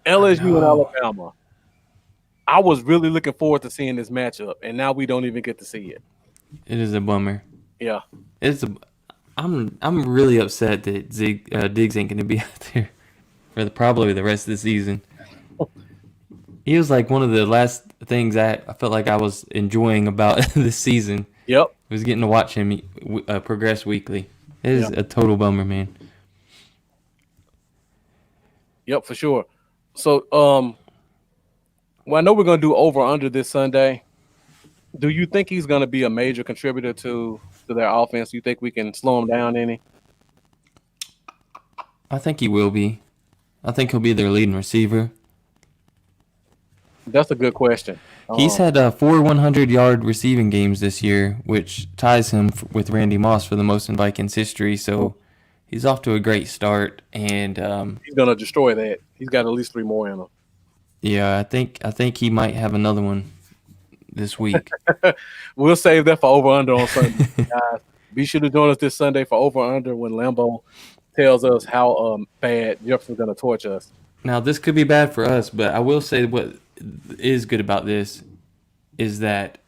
LSU and Alabama. I was really looking forward to seeing this matchup, and now we don't even get to see it. It is a bummer. Yeah. I'm really upset that Diggs ain't going to be out there for probably the rest of the season. He was like one of the last things I felt like I was enjoying about this season. Yep. Was getting to watch him progress weekly. It is a total bummer, man. Yep, for sure. So, I know we're going to do over-under this Sunday. Do you think he's going to be a major contributor to their offense? Do you think we can slow him down any? I think he will be. I think he'll be their leading receiver. That's a good question. He's had 4 100-yard receiving games this year, which ties him with Randy Moss for the most in Vikings history. So he's off to a great start, and he's going to destroy that. He's got at least 3 more in him. Yeah, I think he might have another one this week. We'll save that for over-under on Sunday, guys. Be sure to join us this Sunday for over-under when Lambo tells us how bad Jefferson's going to torch us. Now, this could be bad for us, but I will say what is good about this is that,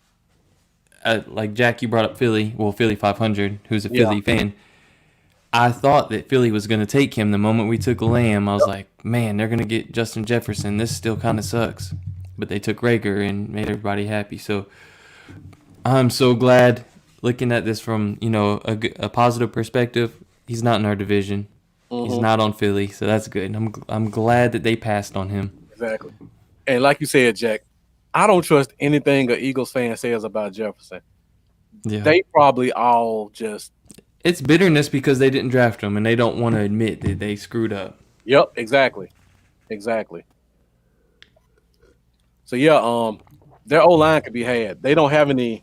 like Jack, you brought up Philly 500, who's a Philly fan. I thought that Philly was going to take him the moment we took Lamb. I was like, man, they're going to get Justin Jefferson. This still kind of sucks. But they took Rager and made everybody happy. So I'm so glad looking at this from, a positive perspective. He's not in our division. Mm-hmm. He's not on Philly, so that's good. I'm glad that they passed on him. Exactly. And like you said, Jack, I don't trust anything an Eagles fan says about Jefferson. Yeah. They probably all just. It's bitterness because they didn't draft him, and they don't want to admit that they screwed up. Yep, exactly. So yeah, their O line could be had. They don't have any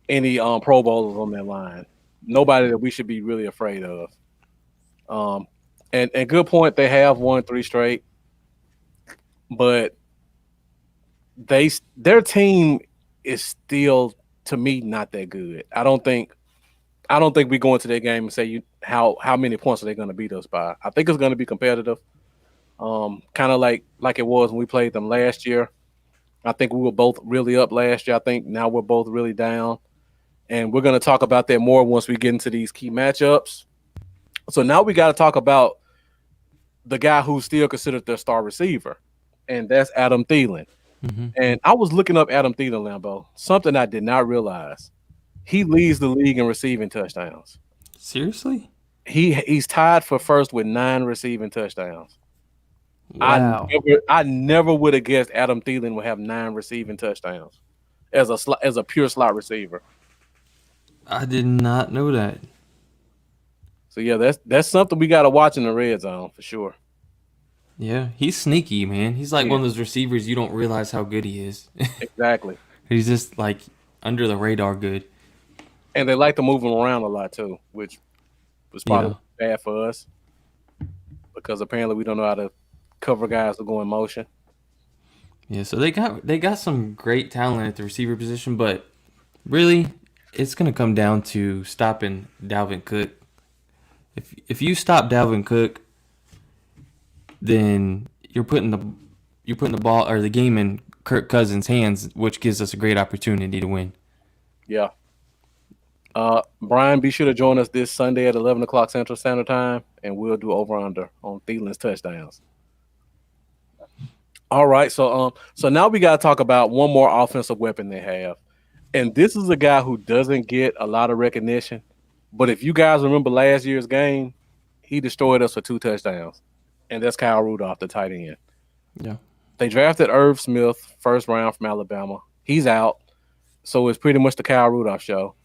Pro Bowlers on their line. Nobody that we should be really afraid of. And good point. They have won 3 straight, but their team is still, to me, not that good. I don't think we go into that game and say how many points are they going to beat us by. I think it's going to be competitive. Kind of like it was when we played them last year. I think we were both really up last year. I think now we're both really down. And we're going to talk about that more once we get into these key matchups. So now we got to talk about the guy who's still considered their star receiver, and that's Adam Thielen. Mm-hmm. And I was looking up Adam Thielen, Lambo, something I did not realize. He leads the league in receiving touchdowns. Seriously? He's tied for first with 9 receiving touchdowns. Wow. I never would have guessed Adam Thielen would have 9 receiving touchdowns as a pure slot receiver. I did not know that. So yeah, that's something we got to watch in the red zone for sure. Yeah, he's sneaky, man. He's like one of those receivers you don't realize how good he is. Exactly. He's just like under the radar good. And they like to move him around a lot too, which was probably bad for us because apparently we don't know how to cover guys that go in motion. Yeah, so they got some great talent at the receiver position, but really, it's gonna come down to stopping Dalvin Cook. If you stop Dalvin Cook, then you're putting the ball or the game in Kirk Cousins' hands, which gives us a great opportunity to win. Yeah. Brian, be sure to join us this Sunday at 11 o'clock Central Standard Time, and we'll do over-under on Thielen's touchdowns. All right, so now we got to talk about one more offensive weapon they have. And this is a guy who doesn't get a lot of recognition. But if you guys remember last year's game, he destroyed us for 2 touchdowns. And that's Kyle Rudolph, the tight end. Yeah. They drafted Irv Smith, first round from Alabama. He's out. So it's pretty much the Kyle Rudolph show.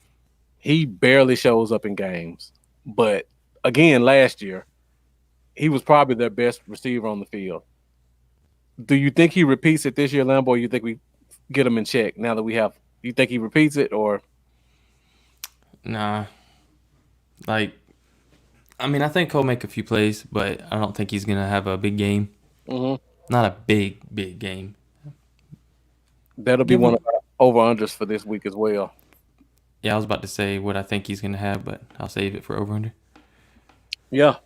He barely shows up in games. But again, last year, he was probably their best receiver on the field. Do you think he repeats it this year, Lambo, or you think we get him in check now that we have? You think he repeats it, or? Nah. I think he'll make a few plays, but I don't think he's going to have a big game. Mm-hmm. Not a big game. That'll be one of our over-unders for this week as well. Yeah, I was about to say what I think he's going to have, but I'll save it for over-under. Yeah.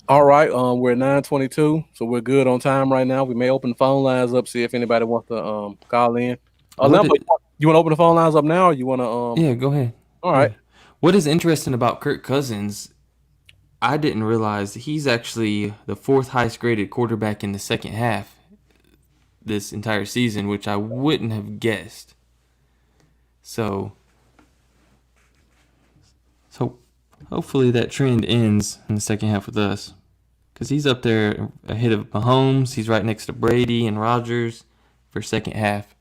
All right, we're at 9:22, so we're good on time right now. We may open the phone lines up, see if anybody wants to call in. Lambo, you want to open the phone lines up now, or you want to? Yeah, go ahead. All right. Yeah. What is interesting about Kirk Cousins, I didn't realize he's actually the 4th highest graded quarterback in the second half this entire season, which I wouldn't have guessed. So hopefully that trend ends in the second half with us, because he's up there ahead of Mahomes. He's right next to Brady and Rodgers for second half.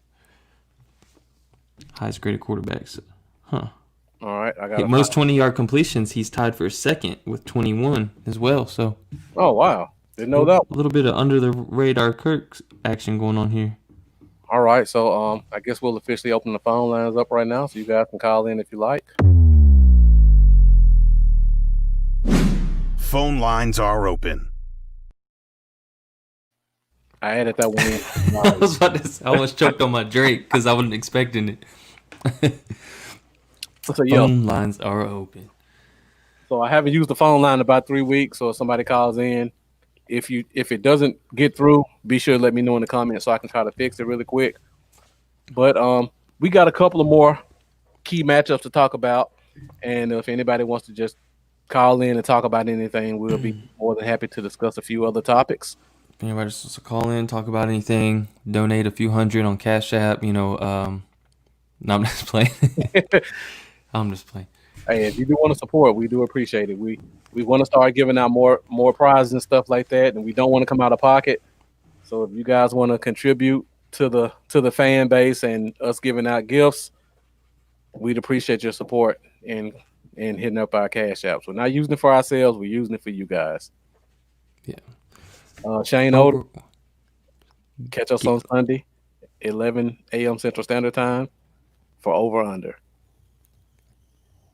Highest graded quarterbacks. Huh. All right, I got most 20-yard completions. He's tied for second with 21 as well. So, oh wow, didn't know that. A little bit of under the radar Kirk action going on here. All right, so I guess we'll officially open the phone lines up right now, so you guys can call in if you like. Phone lines are open. I added that one in. I was about to say, I almost choked on my drink because I wasn't expecting it. So yeah, phone lines are open. So I haven't used the phone line in about 3 weeks. So if somebody calls in, if it doesn't get through, be sure to let me know in the comments so I can try to fix it really quick. But we got a couple of more key matchups to talk about, and if anybody wants to just call in and talk about anything, we'll be more than happy to discuss a few other topics. If anybody just wants to call in, talk about anything, donate a few hundred on Cash App, no, I'm just playing. I'm just playing. Hey, if you do want to support, we do appreciate it. We want to start giving out more prizes and stuff like that, and we don't want to come out of pocket. So if you guys want to contribute to the fan base and us giving out gifts, we'd appreciate your support and hitting up our cash apps. We're not using it for ourselves. We're using it for you guys. Yeah. Shane Odom, Over. catch us Get- on Sunday, 11 a.m. Central Standard Time for over under.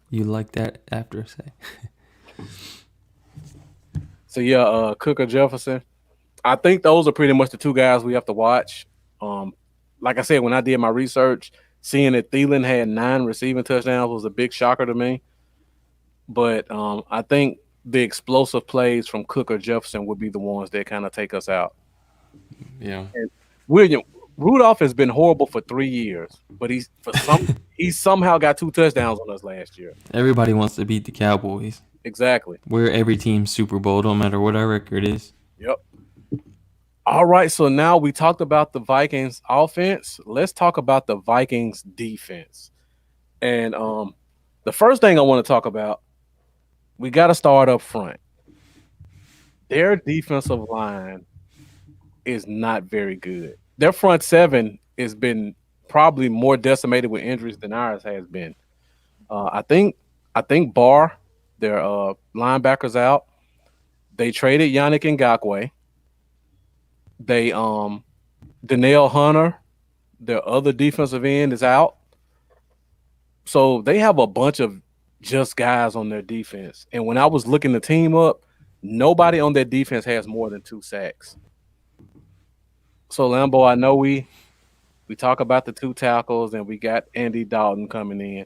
You like that after say? So yeah, Cook or Jefferson. I think those are pretty much the two guys we have to watch. Like I said, when I did my research, seeing that Thielen had 9 receiving touchdowns was a big shocker to me. But I think the explosive plays from Cook or Jefferson would be the ones that kind of take us out. Yeah. And William Rudolph has been horrible for 3 years, but he somehow got 2 touchdowns on us last year. Everybody wants to beat the Cowboys. Exactly. We're every team's Super Bowl, no matter what our record is. Yep. All right, so now we talked about the Vikings offense. Let's talk about the Vikings defense. And the first thing I want to talk about, we got to start up front. Their defensive line is not very good. Their front seven has been probably more decimated with injuries than ours has been. I think Barr, their linebackers out. They traded Yannick Ngakoue. They Danielle Hunter, their other defensive end, is out. So they have a bunch of just guys on their defense. And when I was looking the team up, nobody on their defense has more than 2 sacks. So Lambo, I know we talk about the 2 tackles and we got Andy Dalton coming in.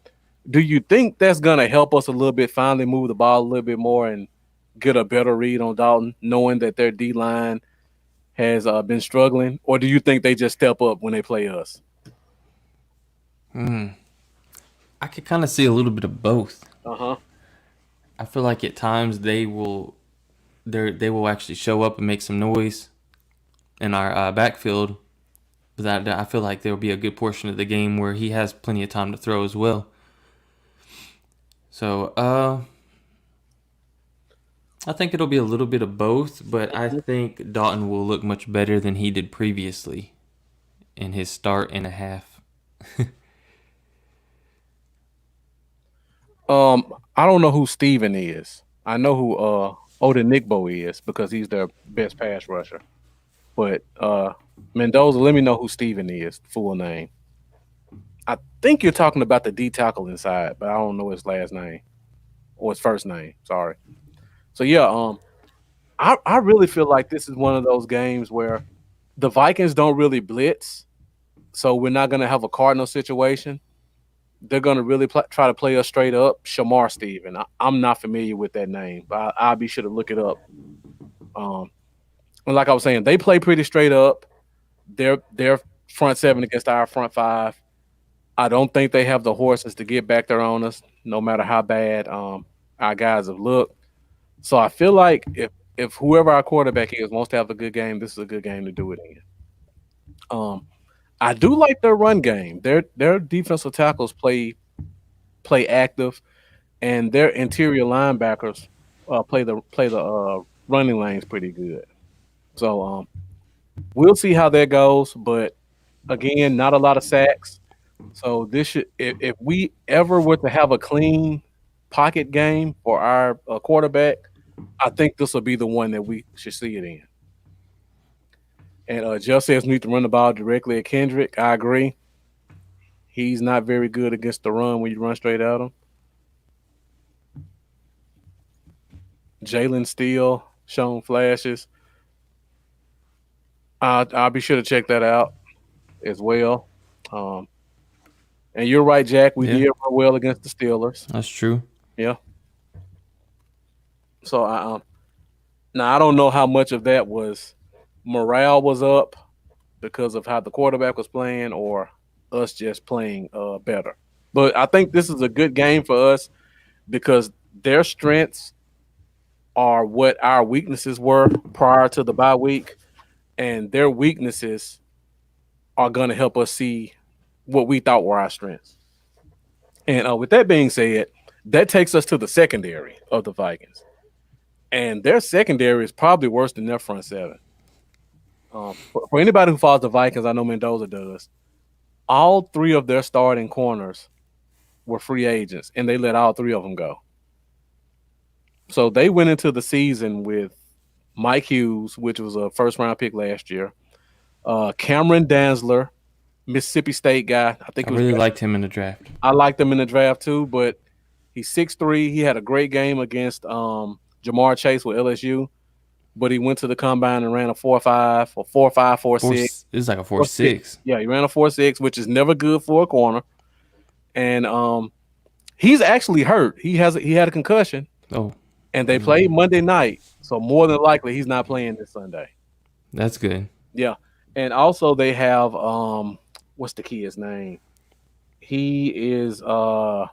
Do you think that's gonna help us a little bit finally move the ball a little bit more and get a better read on Dalton, knowing that their D line has been struggling, or do you think they just step up when they play us? I could kind of see a little bit of both. Uh-huh. I feel like at times they will actually show up and make some noise in our backfield. But I feel like there will be a good portion of the game where he has plenty of time to throw as well. So I think it'll be a little bit of both, but I think Dalton will look much better than he did previously in his start and a half. I don't know who Steven is. I know who Odin Nickbo is because he's their best pass rusher. But Mendoza, let me know who Steven is, full name. I think you're talking about the D tackle inside, but I don't know his last name or his first name. Sorry. So yeah, I really feel like this is one of those games where the Vikings don't really blitz, so we're not gonna have a Cardinal situation. They're gonna really try to play us straight up. Shamar Steven. I'm not familiar with that name, but I'll be sure to look it up. And like I was saying, they play pretty straight up. Their front seven against our front five. I don't think they have the horses to get back there on us, no matter how bad our guys have looked. So I feel like if whoever our quarterback is wants to have a good game, this is a good game to do it in. I do like their run game. Their defensive tackles play active, and their interior linebackers play the running lanes pretty good. So we'll see how that goes. But again, not a lot of sacks. So this should, if we ever were to have a clean pocket game for our quarterback, I think this will be the one that we should see it in. And Jeff says we need to run the ball directly at Kendrick. I agree. He's not very good against the run when you run straight at him. Jalen Steele shown flashes. I'll be sure to check that out as well. And you're right, Jack. We did run well against the Steelers. That's true. Yeah. So now I don't know how much of that was morale was up because of how the quarterback was playing, or us just playing better. But I think this is a good game for us because their strengths are what our weaknesses were prior to the bye week, and their weaknesses are going to help us see what we thought were our strengths. And with that being said, that takes us to the secondary of the Vikings. And their secondary is probably worse than their front seven. For anybody who follows the Vikings, I know Mendoza does. All 3 of their starting corners were free agents, and they let all 3 of them go. So they went into the season with Mike Hughes, which was a first-round pick last year, Cameron Danzler, Mississippi State guy. I really liked him in the draft. I liked him in the draft too, but he's 6'3". He had a great game against Jamar Chase with LSU, but he went to the combine and ran a 4.5 or 4.5, 4.6. It was like a 4.6. Yeah, he ran a 4.6, which is never good for a corner. And he's actually hurt. He had a concussion. Oh, and they played Monday night, so more than likely he's not playing this Sunday. That's good. Yeah, and also they have what's the kid's name? He is a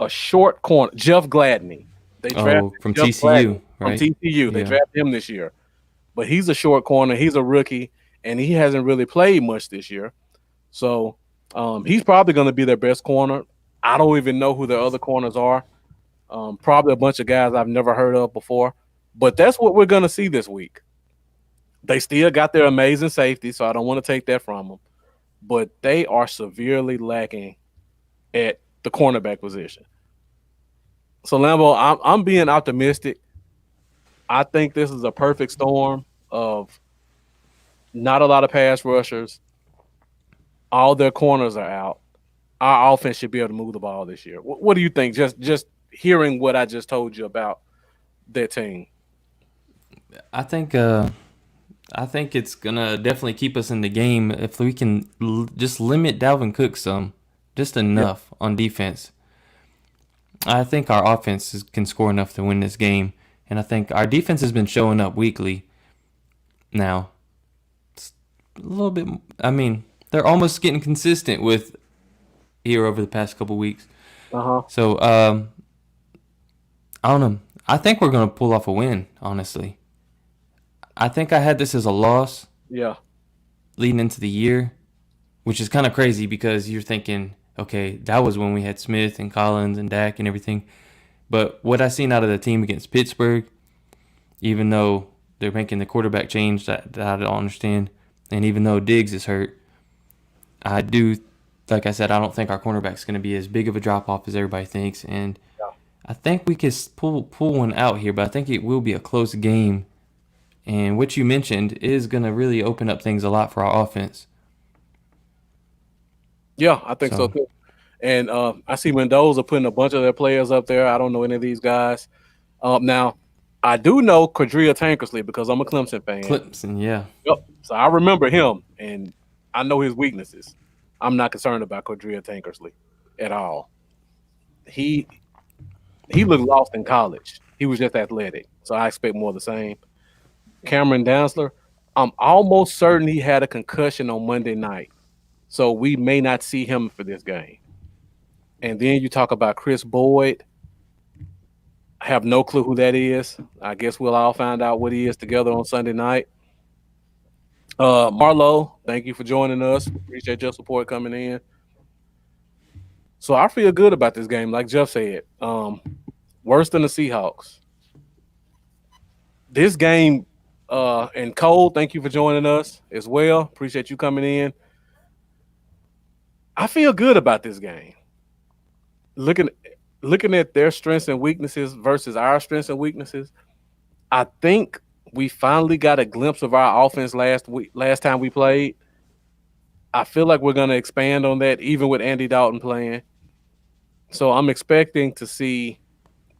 short corner, Jeff Gladney. They drafted from Jeff TCU, Gladney right? From TCU. They drafted him this year, but he's a short corner. He's a rookie, and he hasn't really played much this year. So he's probably going to be their best corner. I don't even know who the other corners are. Probably a bunch of guys I've never heard of before. But that's what we're going to see this week. They still got their amazing safety, so I don't want to take that from them. But they are severely lacking at the cornerback position. So, Lambo, I'm being optimistic. I think this is a perfect storm of not a lot of pass rushers. All their corners are out. Our offense should be able to move the ball this year. What do you think? Just hearing what I just told you about their team. I think it's gonna definitely keep us in the game if we can just limit Dalvin Cook just enough on defense. I think our offense can score enough to win this game, and I think our defense has been showing up weekly. Now, it's a little bit. I mean, they're almost getting consistent with here over the past couple weeks. So I don't know. I think we're gonna pull off a win. Honestly, I think I had this as a loss. Yeah. Leading into the year, which is kind of crazy because you're thinking, okay, that was when we had Smith and Collins and Dak and everything. But what I seen out of the team against Pittsburgh, even though they're making the quarterback change that I don't understand, and even though Diggs is hurt, I do, like I said, I don't think our cornerback's going to be as big of a drop-off as everybody thinks. And I think we could pull one out here, but I think it will be a close game. And what you mentioned is going to really open up things a lot for our offense. Yeah, I think so too. And I see Mendoza putting a bunch of their players up there. I don't know any of these guys. Now, I do know Quadria Tankersley because I'm a Clemson fan. Clemson, yeah. Yep. So I remember him, and I know his weaknesses. I'm not concerned about Quadria Tankersley at all. He looked lost in college. He was just athletic, so I expect more of the same. Cameron Danzler, I'm almost certain he had a concussion on Monday night, so we may not see him for this game. And then you talk about Chris Boyd. I have no clue who that is. I guess we'll all find out what he is together on Sunday night. Marlo, thank you for joining us. Appreciate your support coming in. So I feel good about this game, like Jeff said. Worse than the Seahawks. This game, and Cole, thank you for joining us as well. Appreciate you coming in. I feel good about this game. Looking at their strengths and weaknesses versus our strengths and weaknesses, I think we finally got a glimpse of our offense last time we played. I feel like we're going to expand on that, even with Andy Dalton playing. So I'm expecting to see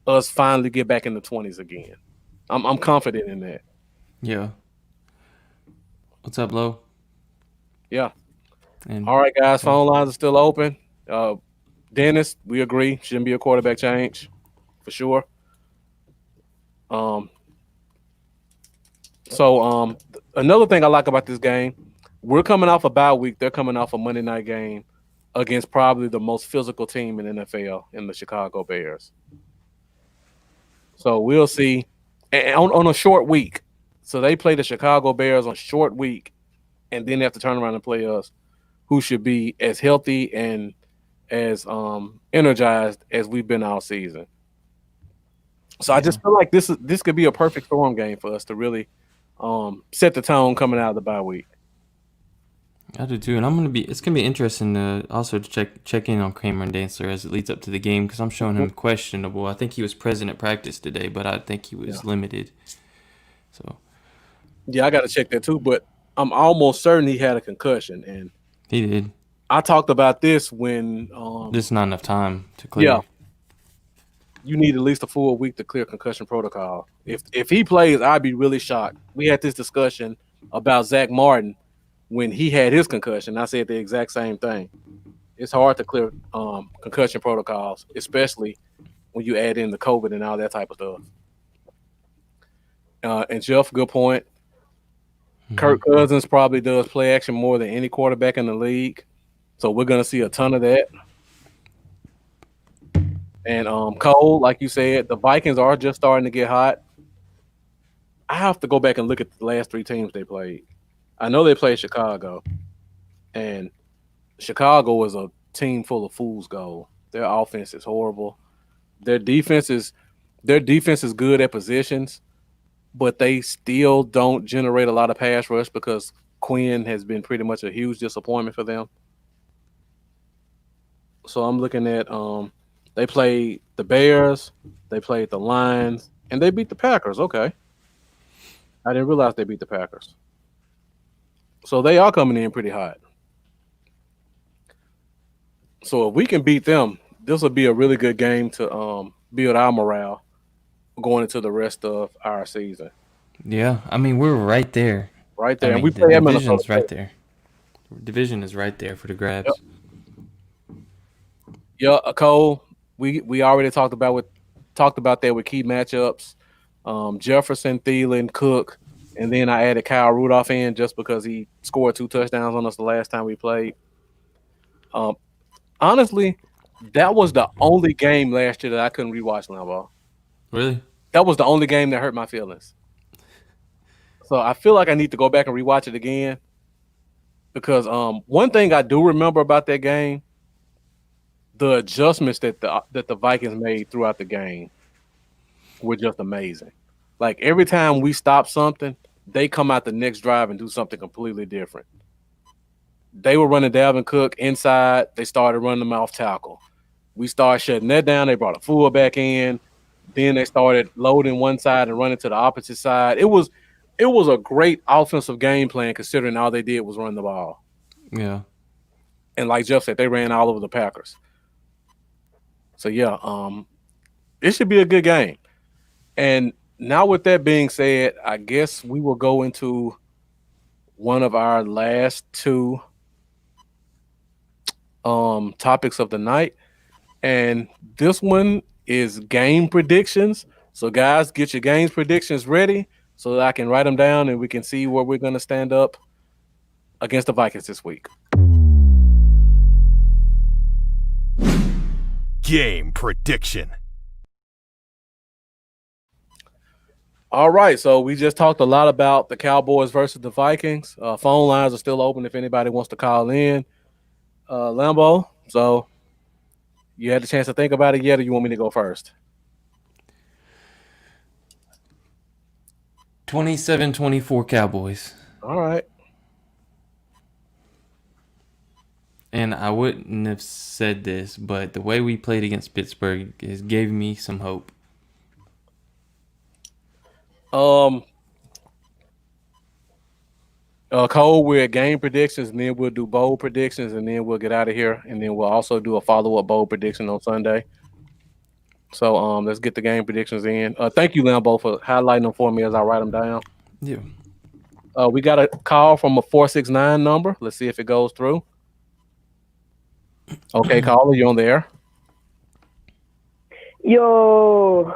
us finally get back in the 20s again. I'm confident in that. Yeah. What's up, Lo? Yeah. All right, guys. Phone lines are still open. Dennis, we agree. Shouldn't be a quarterback change for sure. So another thing I like about this game, we're coming off a bye week. They're coming off a Monday night game against probably the most physical team in the NFL in the Chicago Bears. So we'll see. And on a short week. So they play the Chicago Bears on a short week, and then they have to turn around and play us, who should be as healthy and as energized as we've been all season. So I just feel like this could be a perfect storm game for us to really set the tone coming out of the bye week. I do too, and it's gonna be interesting to also check in on Cameron Dantzler as it leads up to the game because I'm showing him questionable. I think he was present at practice today, but I think he was limited. So Yeah, I got to check that too, but I'm almost certain he had a concussion, and he did. I talked about this when Just not enough time to clear. yeah, you need at least a full week to clear concussion protocol. If he plays, I'd be really shocked. We had this discussion about Zach Martin when he had his concussion. I said the exact same thing. It's hard to clear concussion protocols, especially when you add in the COVID and all that type of stuff. And Jeff, good point. Kirk Cousins probably does play action more than any quarterback in the league. So we're going to see a ton of that. And Cole, like you said, the Vikings are just starting to get hot. I have to go back and look at the last 3 teams they played. I know they played Chicago. And Chicago is a team full of fool's gold. Their offense is horrible. Their defense is good at positions, but they still don't generate a lot of pass rush because Quinn has been pretty much a huge disappointment for them. So I'm looking at they played the Bears, they played the Lions, and they beat the Packers. Okay. I didn't realize they beat the Packers. So they are coming in pretty hot. So if we can beat them, this will be a really good game to build our morale going into the rest of our season. Yeah, I mean we're right there. Right there. I And mean, we play the at Minnesota division's right State. there. Division is right there for the grabs. Yeah, Cole, we already talked about that with key matchups. Jefferson, Thielen, Cook, and then I added Kyle Rudolph in just because he scored 2 touchdowns on us the last time we played. Honestly, that was the only game last year that I couldn't rewatch Lambeau. Really? That was the only game that hurt my feelings. So I feel like I need to go back and rewatch it again because one thing I do remember about that game, the adjustments that the Vikings made throughout the game were just amazing. Like every time we stop something, they come out the next drive and do something completely different. They were running Dalvin Cook inside. They started running them off tackle. We started shutting that down. They brought a fullback in. Then they started loading one side and running to the opposite side. It was a great offensive game plan considering all they did was run the ball. Yeah. And like Jeff said, they ran all over the Packers. So yeah, it should be a good game. And now with that being said, I guess we will go into one of our last 2 topics of the night. And this one is game predictions. So guys, get your games predictions ready so that I can write them down and we can see where we're going to stand up against the Vikings this week. Game prediction. All right, so we just talked a lot about the Cowboys versus the Vikings. Phone lines are still open if anybody wants to call in. Lambeau, so you had the chance to think about it yet, or you want me to go first? 27-24 Cowboys. All right. And I wouldn't have said this, but the way we played against Pittsburgh gave me some hope. Cole, we're at game predictions, and then we'll do bowl predictions, and then we'll get out of here, and then we'll also do a follow-up bowl prediction on Sunday. So let's get the game predictions in. Thank you, Lambeau, for highlighting them for me as I write them down. Yeah. We got a call from a 469 number. Let's see if it goes through. Okay, caller, you're on the air. Yo,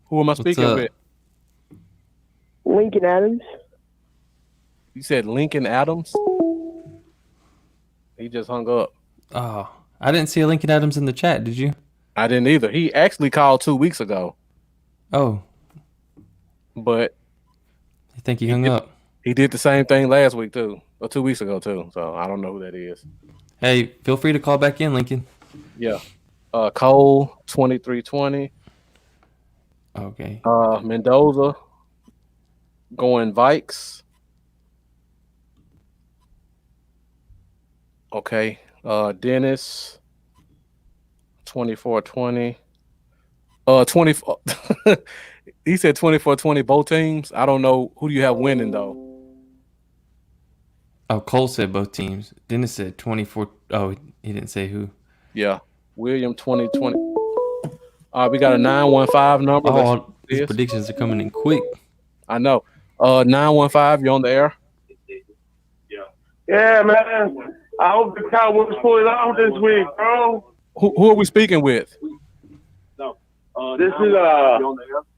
Who am I speaking up? with? Lincoln Adams. You said Lincoln Adams? He just hung up. Oh, I didn't see a Lincoln Adams in the chat. Did you? I didn't either. He actually called 2 weeks ago, Oh, but I think he hung up. he did the same thing last week too, or 2 weeks ago too. So I don't know who that is. Hey, feel free to call back in, Lincoln. Yeah. Cole 2320. Okay. Mendoza going Vikes. Okay. Dennis, 24-20. 20. He said 24-20 both teams. I don't know who do you have winning though. Oh, Cole said both teams. Dennis said 24. Oh, he didn't say who. Yeah. William 20-20. We got a 915 number. Let's Oh, these see this. predictions are coming in quick. I know. 915, you're on the air. Yeah, man. I hope the Cowboys pull it off this week, bro. Who are we speaking with? This is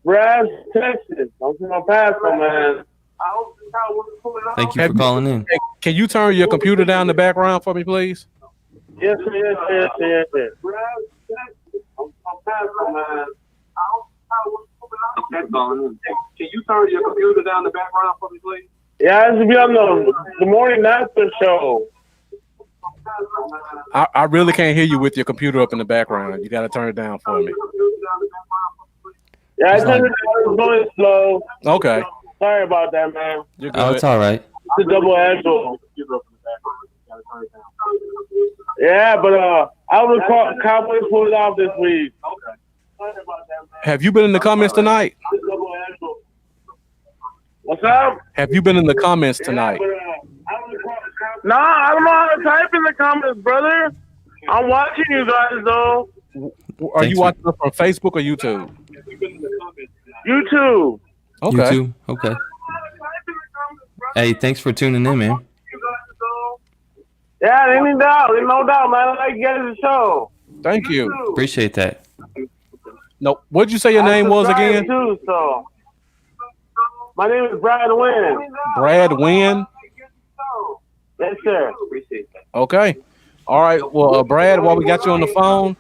Brad, Texas. I'm from El Paso, man. I hope the Cowboys pull it off. Thank you for calling in. Hey, can you turn your computer down in the background for me, please? Yes, sir, yes. Brad, Texas. I'm from El Paso, man. I hope the Cowboys pull it off. Can you turn your computer down in the background for me, please? Yeah, this will be on the morning after show. I really can't hear you with your computer up in the background. You got to turn it down for me. Yeah, I turned it down. It's going slow. Okay. Sorry about that, man. You're good. Oh, it's all right. It's a double axle. Yeah, but I would call Cowboys pull it off this week. Have you been in the comments tonight? What's up? Have you been in the comments tonight? Nah, I don't know how to type in the comments, brother. I'm watching you guys, though. Are you watching us from Facebook or YouTube? YouTube. Okay. YouTube. Okay. Hey, thanks for tuning in, man. Yeah, any doubt. No doubt, man. I like you guys' show. Thank you. Appreciate that. No, what'd you say your name was again? Too, so. My name is Brad Wynn. Brad Wynn? Yes, sir. Okay. All right. Well, Brad, while we got you on the phone,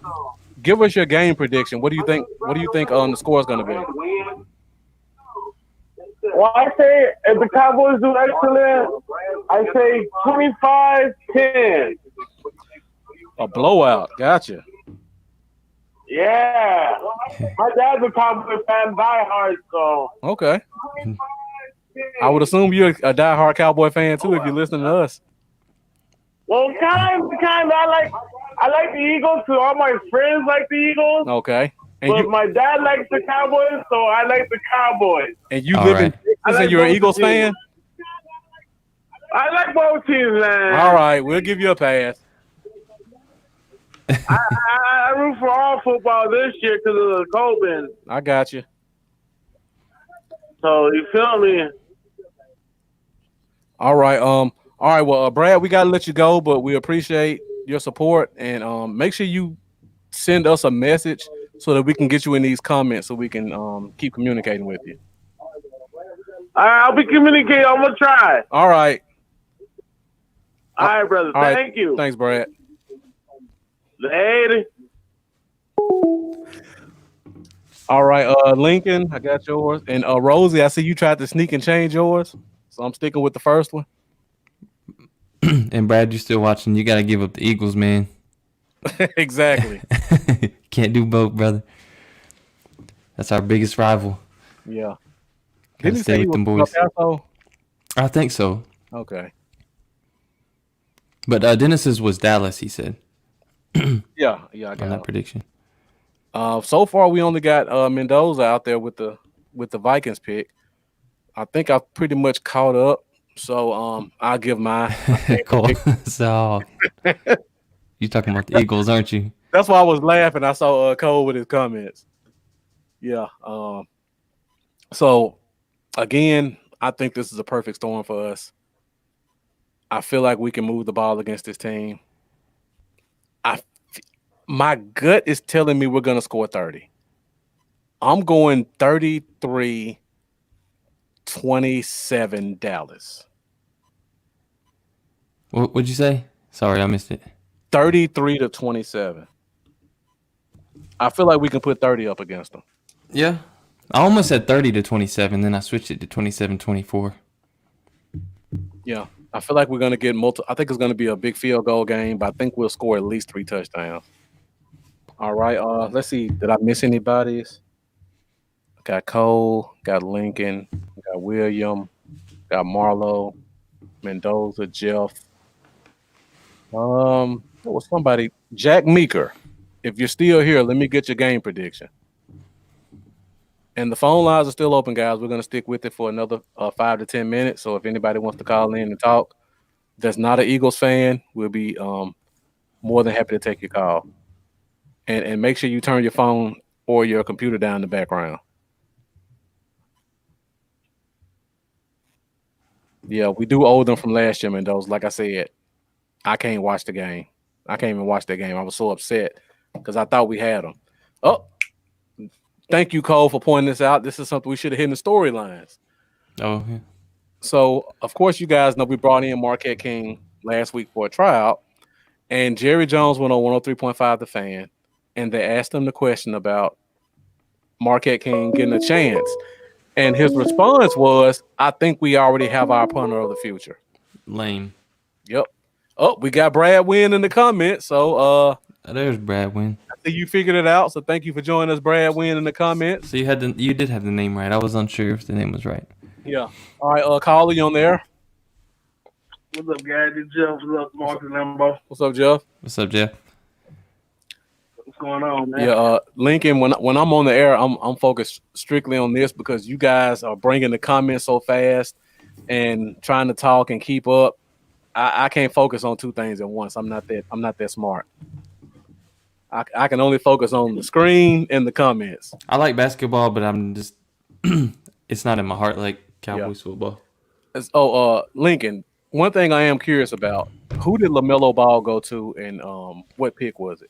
give us your game prediction. What do you think? What do you think the score is going to be? Well, I say if the Cowboys do excellent, I say 25-10. A blowout. Gotcha. Yeah. My dad's a Cowboys fan, diehard, so. Okay. I would assume you're a diehard Cowboy fan too if you're listening to us. Well, kind of. I like the Eagles because all my friends like the Eagles. Okay. And But my dad likes the Cowboys, so I like the Cowboys. And you All live in right. Texas and you're an Eagles fan? I like both teams, man. All right. We'll give you a pass. I root for all football this year because of the COVID. I got you. So, you feel me? All right. Well, Brad, we got to let you go, but we appreciate your support. And make sure you send us a message so that we can get you in these comments so we can keep communicating with you. All right, I'll be communicating. I'm going to try. All right. All right, brother. All right. Thank you. Thanks, Brad. Later. All right, Lincoln, I got yours. And Rosie, I see you tried to sneak and change yours. So I'm sticking with the first one. And Brad, you're still watching. You got to give up the Eagles, man. Exactly. Can't do both, brother. That's our biggest rival. Yeah. Gotta Didn't he stay say he with them was boys. from El Paso? I think so. Okay. But Dennis's was Dallas, he said, Yeah, I on got that it. prediction. So far, we only got Mendoza out there with the Vikings pick. I think I've pretty much caught up. So I'll give my Cool. So, you talking about the Eagles, aren't you? That's why I was laughing. I saw Cole with his comments. Yeah. So again, I think this is a perfect storm for us. I feel like we can move the ball against this team. My gut is telling me we're going to score 30. I'm going 33-27 Dallas. What'd you say? Sorry, I missed it. 33-27. I feel like we can put 30 up against them. Yeah. I almost said 30-27, then I switched it to 27-24. Yeah. I feel like we're going to get I think it's going to be a big field goal game, but I think we'll score at least 3 touchdowns. All right. Let's see. Did I miss anybody? Got Cole, got Lincoln, got William, got Marlowe, Mendoza, Jeff. It was somebody, Jack Meeker. If you're still here, let me get your game prediction. And the phone lines are still open, guys. We're going to stick with it for another 5 to 10 minutes. So if anybody wants to call in and talk, that's not an Eagles fan, we'll be more than happy to take your call. And make sure you turn your phone or your computer down in the background. Yeah, we do owe them from last year, Mendoza. Like I said, I can't watch the game. I can't even watch that game. I was so upset because I thought we had them. Oh, thank you, Cole, for pointing this out. This is something we should have hit in the storylines. Oh, yeah. So, of course, you guys know we brought in Marquette King last week for a tryout, and Jerry Jones went on 103.5 The Fan, and they asked him the question about Marquette King getting a chance. And his response was, I think we already have our punter of the future. Lame. Yep. Oh, we got Brad Wynn in the comments. So there's Brad Wynn. I think you figured it out. So thank you for joining us, Brad Wynn, in the comments. So you did have the name right. I was unsure if the name was right. Yeah. All right, caller, you on there? What's up, guys? It's Jeff. What's up, Marcus Limbo? What's up, Jeff? What's up, Jeff? What's going on, man? Yeah, Lincoln. When I'm on the air, I'm focused strictly on this because you guys are bringing the comments so fast and trying to talk and keep up. I can't focus on two things at once. I'm not that smart. I can only focus on the screen and the comments. I like basketball, but I'm just it's not in my heart like Cowboys football. Lincoln. One thing I am curious about: who did LaMelo Ball go to, and what pick was it?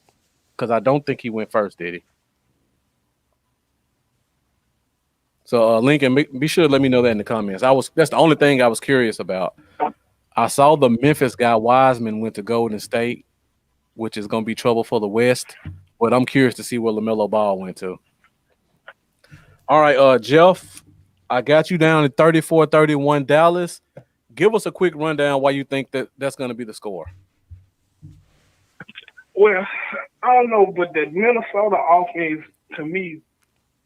Because I don't think he went first, did he? So, Lincoln, be sure to let me know that in the comments. That's the only thing I was curious about. I saw the Memphis guy Wiseman went to Golden State, which is going to be trouble for the West. But I'm curious to see where LaMelo Ball went to. All right, Jeff, I got you down at 34-31 Dallas. Give us a quick rundown why you think that's going to be the score. Well, I don't know, but the Minnesota offense, to me,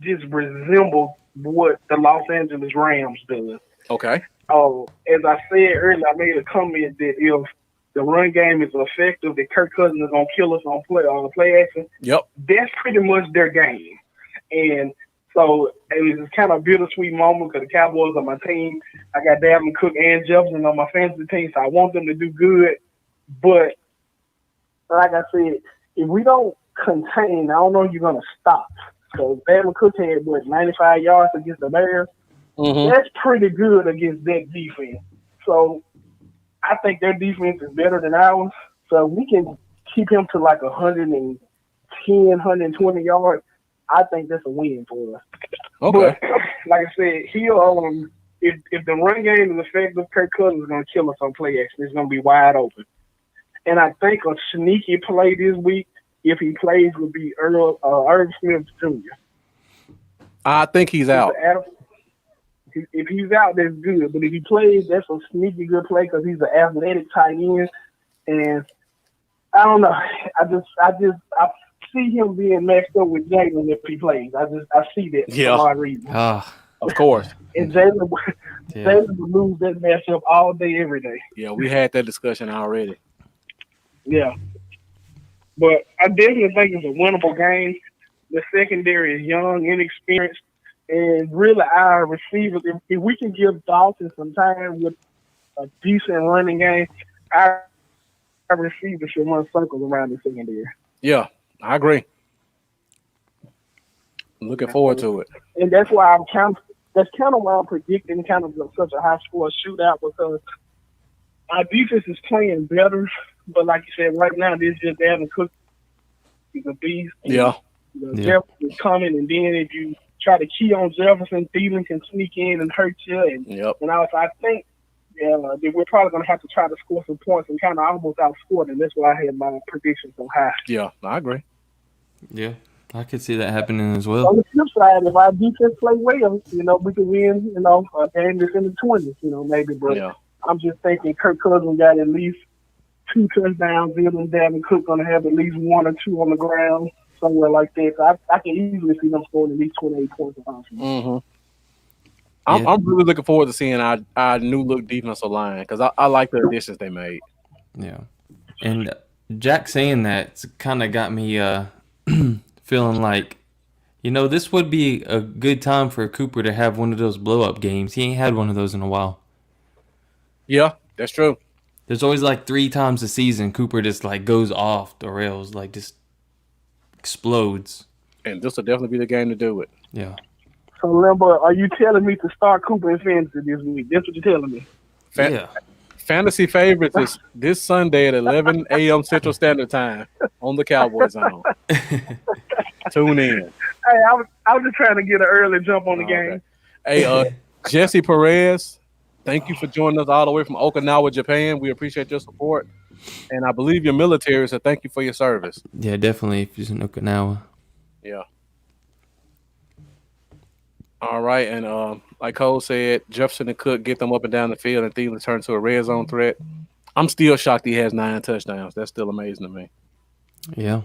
just resembles what the Los Angeles Rams do. Okay. As I said earlier, I made a comment that if the run game is effective, that Kirk Cousins is going to kill us on play action. Yep. That's pretty much their game. And so it was kind of a bittersweet moment because the Cowboys are my team. I got Dalvin Cook and Jefferson on my fantasy team, so I want them to do good. But like I said, if we don't contain, I don't know if you're going to stop. So Dalvin Cook had, 95 yards against the Bears? Mm-hmm. That's pretty good against that defense. So I think their defense is better than ours. So we can keep him to like 110, 120 yards. I think that's a win for us. Okay. But like I said, if the run game is effective, Kirk Cousins is going to kill us on play action. It's going to be wide open. And I think a sneaky play this week, if he plays, would be Irv Smith Jr. I think he's out. If he's out, that's good. But if he plays, that's a sneaky good play because he's an athletic tight end. And I don't know. I see him being mixed up with Jalen if he plays. I see that for a lot of reasons. Of course. And Jalen would lose that matchup all day, every day. Yeah, we had that discussion already. Yeah. But I definitely think it's a winnable game. The secondary is young, inexperienced, and really our receivers, if we can give Dalton some time with a decent running game, our receivers should run circles around the secondary. Yeah, I agree. I'm looking forward to it. And that's why that's kind of why I'm predicting kind of such a high score shootout, because our defense is playing better. But like you said, right now, this is just Dalvin Cook. He's a beast. Yeah. Jefferson is coming, and then if you try to key on Jefferson, Thielen can sneak in and hurt you. And also, I think that we're probably going to have to try to score some points and kind of almost outscore them. That's why I had my predictions so high. Yeah, I agree. Yeah, I could see that happening as well. On the flip side, if our defense play well, we could win, a game that's in the 20s, maybe. But I'm just thinking Kirk Cousins got at least 2 touchdowns. Dylan Dalvin Cook going to have at least 1 or 2 on the ground, somewhere like that. So I can easily see them scoring at least 28 points of offense. Mm-hmm. I'm really looking forward to seeing our new look defensive line because I like the additions they made. Yeah. And Jack saying that kind of got me feeling like, this would be a good time for Cooper to have one of those blow-up games. He ain't had one of those in a while. Yeah, that's true. There's always like 3 times a season Cooper just like goes off the rails, like just explodes. And this will definitely be the game to do it. Yeah. So, Limbo, are you telling me to start Cooper in fantasy this week? That's what you're telling me. Yeah. Fantasy favorites is this Sunday at 11 a.m. Central Standard Time on the Cowboy Zone. Tune in. Hey, I was just trying to get an early jump on the game. Hey, Jesse Perez, thank you for joining us all the way from Okinawa, Japan. We appreciate your support. And I believe your military, so thank you for your service. Yeah, definitely. If he's in Okinawa. Yeah. All right, and like Cole said, Jefferson and Cook get them up and down the field, and Thielen turns to a red zone threat. I'm still shocked he has 9 touchdowns. That's still amazing to me. Yeah.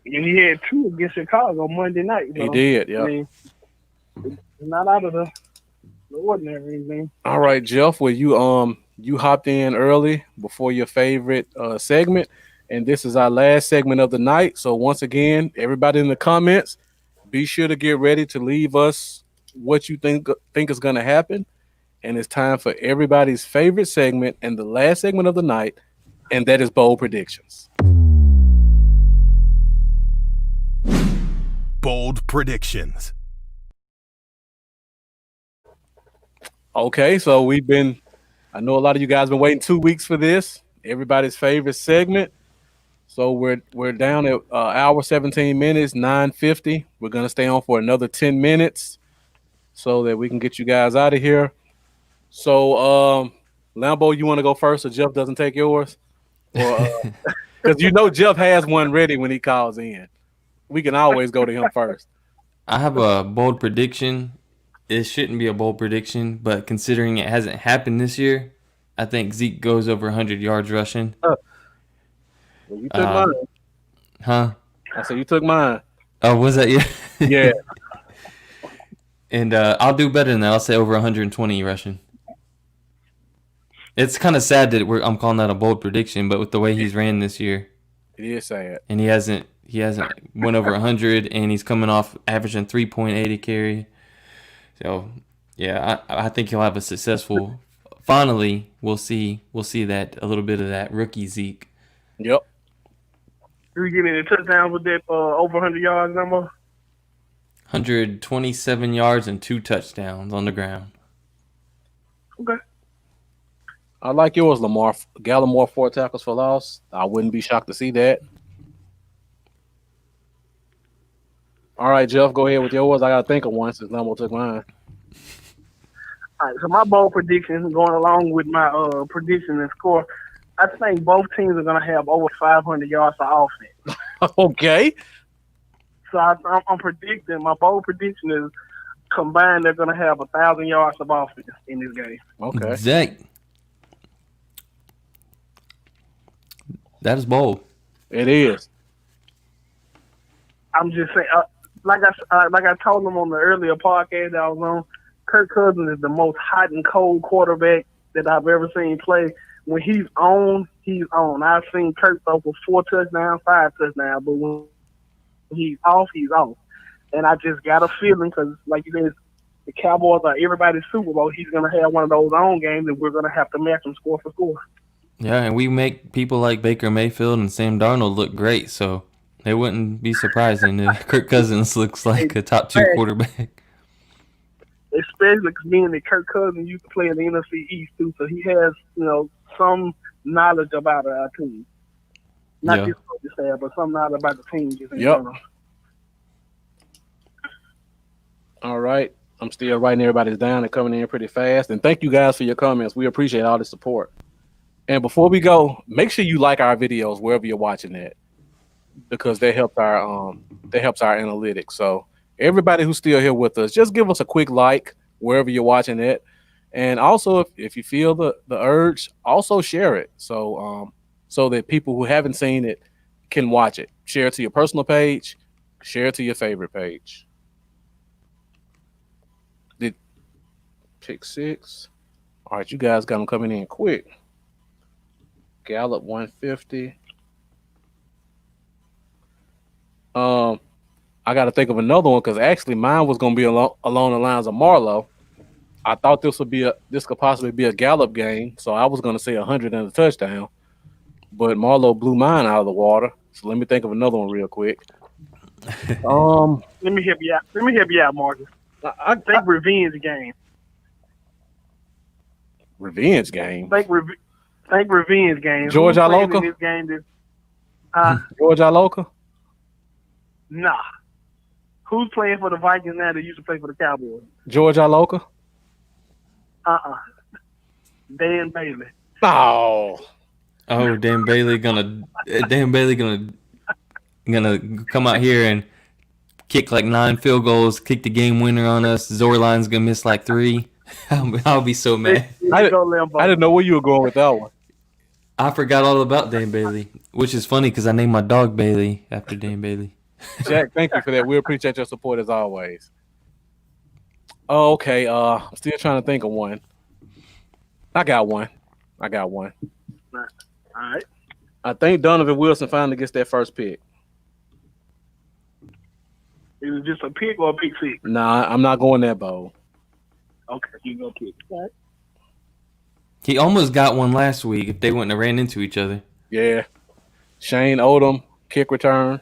And he had 2 against Chicago Monday night. He did, yeah. I mean, it's not out of the ordinary, man. All right, Jeff, well, you hopped in early before your favorite segment, and this is our last segment of the night. So once again, everybody in the comments, be sure to get ready to leave us what you think is going to happen. And it's time for everybody's favorite segment and the last segment of the night, and that is bold predictions. Bold predictions. Okay, so I know a lot of you guys have been waiting 2 weeks for this. Everybody's favorite segment. So we're down at hour 17 minutes, 9:50. We're gonna stay on for another 10 minutes so that we can get you guys out of here. So Lambo, you want to go first, so Jeff doesn't take yours, or because Jeff has one ready when he calls in. We can always go to him first. I have a bold prediction. It shouldn't be a bold prediction, but considering it hasn't happened this year, I think Zeke goes over 100 yards rushing. Well, you took mine. Huh? I said you took mine. Oh, was that you? Yeah. And I'll do better than that. I'll say over 120 rushing. It's kind of sad that I'm calling that a bold prediction, but with the way he's ran this year, It is sad. and he hasn't went over 100, and he's coming off averaging 3.8 a carry. So yeah, I think he'll have a successful. Finally, we'll see that a little bit of that rookie Zeke. Yep. Do we get any touchdowns with that over 100 yards number? 127 yards and 2 touchdowns on the ground. Okay. I like yours, Lamar. Gallimore 4 tackles for loss. I wouldn't be shocked to see that. All right, Jeff, go ahead with yours. I got to think of one since Lambo took mine. All right, so my bold prediction is going along with my prediction and score. I think both teams are going to have over 500 yards of offense. Okay. So I'm predicting, my bold prediction is combined they're going to have 1,000 yards of offense in this game. Okay. Zach. That is bold. It is. I'm just saying, like I told them on the earlier podcast that I was on, Kirk Cousins is the most hot and cold quarterback that I've ever seen play. When he's on, he's on. I've seen Kirk throw for 4 touchdowns, 5 touchdowns, but when he's off, he's off. And I just got a feeling because, like you said, the Cowboys are everybody's Super Bowl. He's going to have one of those on games, and we're going to have to match him score for score. Yeah, and we make people like Baker Mayfield and Sam Darnold look great, so it wouldn't be surprising if Kirk Cousins looks like a top 2 quarterback. Especially because being that Kirk Cousins used to play in the NFC East too, so he has, some knowledge about our team. Not just what you say, but some knowledge about the team. Yep. All right. I'm still writing everybody's down and coming in pretty fast. And thank you guys for your comments. We appreciate all the support. And before we go, make sure you like our videos wherever you're watching it, because that helps our analytics. So everybody who's still here with us, just give us a quick like wherever you're watching it. And also, if you feel the urge, also share it so that people who haven't seen it can watch it. Share it to your personal page. Share it to your favorite page. Did pick 6? All right, you guys got them coming in quick. Gallup 150. I got to think of another one because actually mine was going to be along the lines of Marlowe. I thought this could possibly be a Gallup game, so I was going to say 100 and a touchdown, but Marlowe blew mine out of the water. So let me think of another one real quick. Let me help you out, Marcus. I Think revenge game. revenge game. Think revenge game. George Who's playing Iloka? in this game? George Iloka? Nah. Who's playing for the Vikings now that used to play for the Cowboys? George Iloka? Dan Bailey. Oh. Oh, Dan Bailey gonna come out here and kick like 9 field goals, kick the game winner on us. Zorline's gonna miss like 3. I'll be so mad. I didn't know where you were going with that one. I forgot all about Dan Bailey, which is funny because I named my dog Bailey after Dan Bailey. Jack, thank you for that. We appreciate your support as always. Oh, okay. I'm still trying to think of one. I got one. All right. I think Donovan Wilson finally gets that first pick. Is it just a pick or a pick six? Nah, I'm not going that bold. Okay, you go pick. All right. He almost got one last week if they wouldn't have ran into each other. Yeah. Shane Odom, kick return.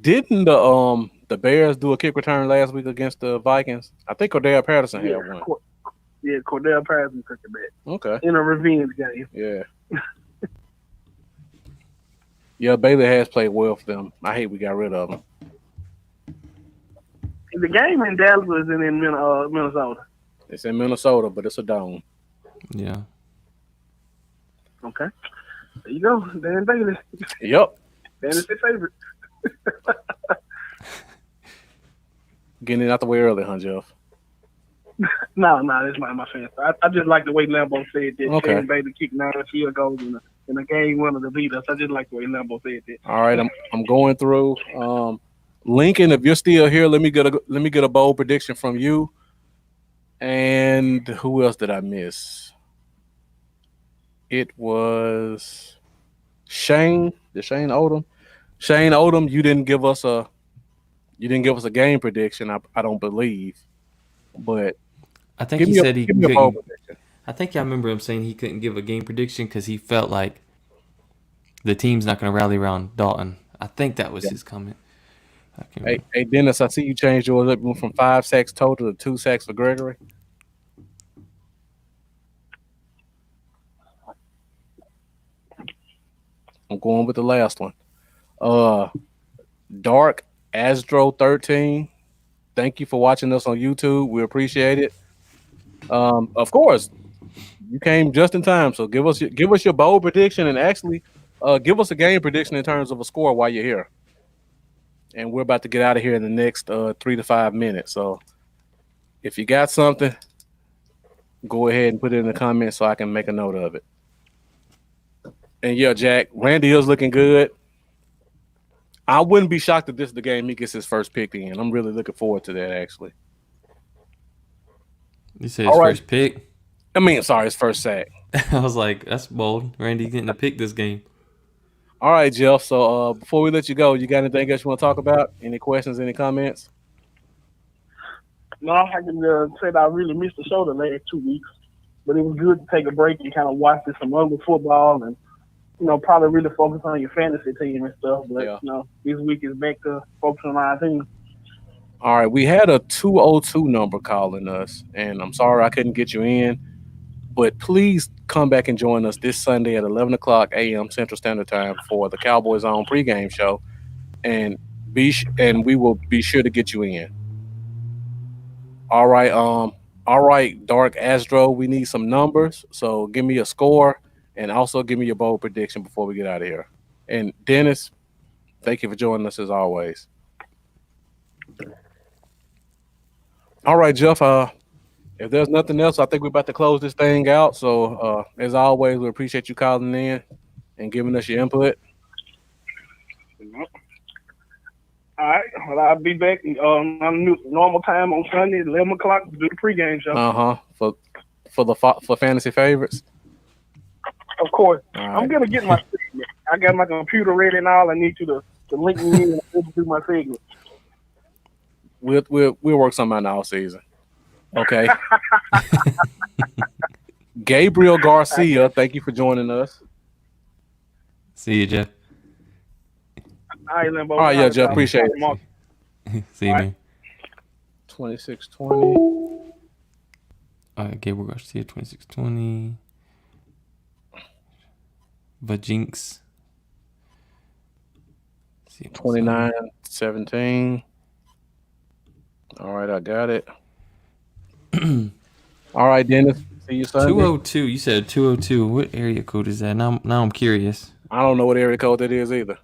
Didn't the Bears do a kick return last week against the Vikings? I think Cordell Patterson had one. Yeah, Cordell Patterson took it back. Okay. In a revenge game. Yeah. Yeah, Bailey has played well for them. I hate we got rid of him. The game in Dallas is in Minnesota. It's in Minnesota, but it's a dome. Yeah. Okay. There you go. Dan Bailey. Yep. Dan is his favorite. Getting it out the way early, huh, Jeff? No, that's not my fan. I just like the way Lambo said that. Okay. Dan Bailey kicked 9 field goals in a game winner to beat us. I just like the way Lambo said that. All right, I'm going through. Lincoln, if you're still here, let me get a bold prediction from you. And who else did I miss? It was Shane. The Shane Odom. Shane Odom, you didn't give us a game prediction. I don't believe, but I think he said he give me a bold couldn't. prediction. I think I remember him saying he couldn't give a game prediction because he felt like the team's not going to rally around Dalton. I think that was his comment. Hey, Dennis, I see you changed yours up from 5 sacks total to 2 sacks for Gregory. I'm going with the last one. Dark Astro 13. Thank you for watching us on YouTube. We appreciate it. Of course, you came just in time. So give us your bold prediction and actually give us a game prediction in terms of a score while you're here. And we're about to get out of here in the next 3 to 5 minutes. So if you got something, go ahead and put it in the comments so I can make a note of it. And yeah, Jack, Randy is looking good. I wouldn't be shocked if this is the game he gets his first pick in. I'm really looking forward to that, actually. You say his first pick? His first sack. I was like, that's bold. Randy getting to pick this game. All right, Jeff. So before we let you go, you got anything else you want to talk about? Any questions, any comments? No, I can say that I really missed the show the last 2 weeks, but it was good to take a break and kind of watch some other football and, probably really focus on your fantasy team and stuff. But, this week is back to focusing on our team. All right. We had a 202 number calling us, and I'm sorry I couldn't get you in, but please come back and join us this Sunday at 11 o'clock a.m. Central Standard Time for the Cowboy Zone pregame show, and we will be sure to get you in. All right, Dark Astro, we need some numbers, so give me a score and also give me your bold prediction before we get out of here. And Dennis, thank you for joining us as always. All right, Jeff, if there's nothing else, I think we're about to close this thing out. So, as always, we appreciate you calling in and giving us your input. All right. Well, I'll be back on normal time on Sunday at 11 o'clock to do the pregame show. For for fantasy favorites? Of course. All I'm right. gonna get my segment. I got my computer ready and all. I need you to link me in and do my segment. We'll work something out in the off season. Okay. Gabriel Garcia, thank you for joining us. See you, Jeff. All right, Limbo. All right, yeah, Jeff, appreciate it. See you, man. 2620. All right, Gabriel Garcia, 2620. Vajinx. 2917. All right, I got it. All right, Dennis. See you Sunday. 202. You said 202. What area code is that? Now I'm curious. I don't know what area code that is either.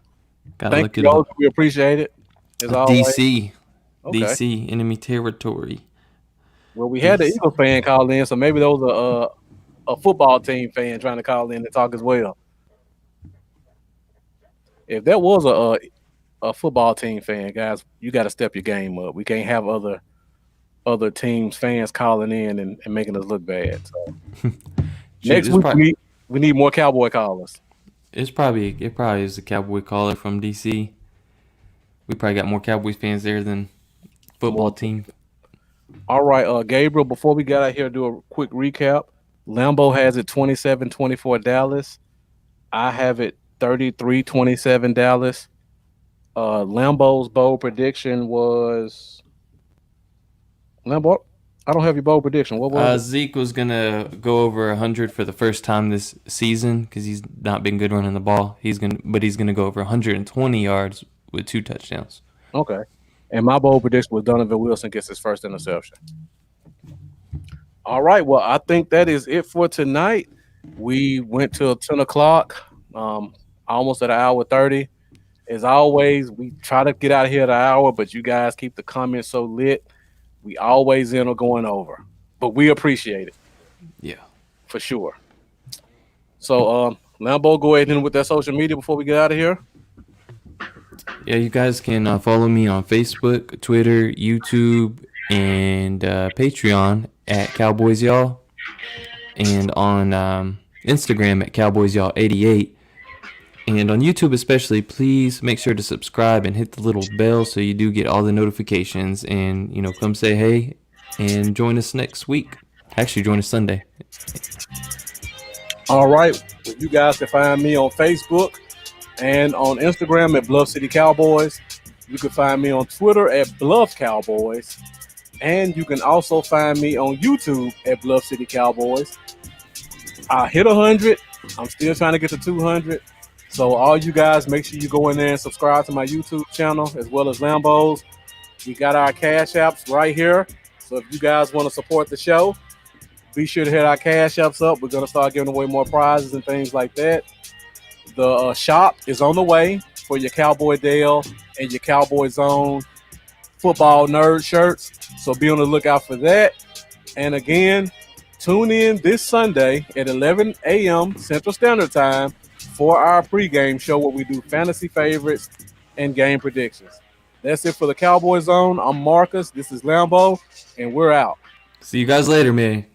Gotta Thank look you, it up. we appreciate it. As always. DC. Okay. DC, enemy territory. Well, we had the Eagles fan call in, so maybe those are a football team fan trying to call in and talk as well. If that was a football team fan, guys, you got to step your game up. We can't have other teams fans calling in and making us look bad. So next week we need more Cowboy callers. It probably is the Cowboy caller from DC. We probably got more Cowboys fans there than football team. All right, Gabriel, before we get out here, do a quick recap. Lambeau has it 27-24 Dallas. I have it 33-27 Dallas. Lambeau's bold prediction was Lambeau. I don't have your bold prediction. What was it? Zeke was gonna go over 100 for the first time this season because he's not been good running the ball. He's gonna go over 120 yards with 2 touchdowns. Okay. And my bold prediction was Donovan Wilson gets his first interception. All right. Well, I think that is it for tonight. We went till 10 o'clock, almost at an hour 30. As always, we try to get out of here at an hour, but you guys keep the comments so lit. We always end up going over, but we appreciate it. Yeah, for sure. So, Lambeau, go ahead and with that social media before we get out of here. Yeah, you guys can follow me on Facebook, Twitter, YouTube, and Patreon at Cowboys Y'all, and on Instagram at Cowboys Y'all 88. And on YouTube especially, please make sure to subscribe and hit the little bell so you do get all the notifications. And, come say hey and join us next week. Actually, join us Sunday. All right. Well, you guys can find me on Facebook and on Instagram at Bluff City Cowboys. You can find me on Twitter at Bluff Cowboys. And you can also find me on YouTube at Bluff City Cowboys. I hit 100. I'm still trying to get to 200. So all you guys, make sure you go in there and subscribe to my YouTube channel as well as Lambeau's. We got our Cash Apps right here. So if you guys want to support the show, be sure to hit our Cash Apps up. We're going to start giving away more prizes and things like that. The shop is on the way for your Cowboy Dale and your Cowboy Zone football nerd shirts. So be on the lookout for that. And again, tune in this Sunday at 11 a.m. Central Standard Time for our pregame show where we do fantasy favorites and game predictions. That's it for the Cowboy Zone. I'm Marcus. This is Lambeau, and we're out. See you guys later, man.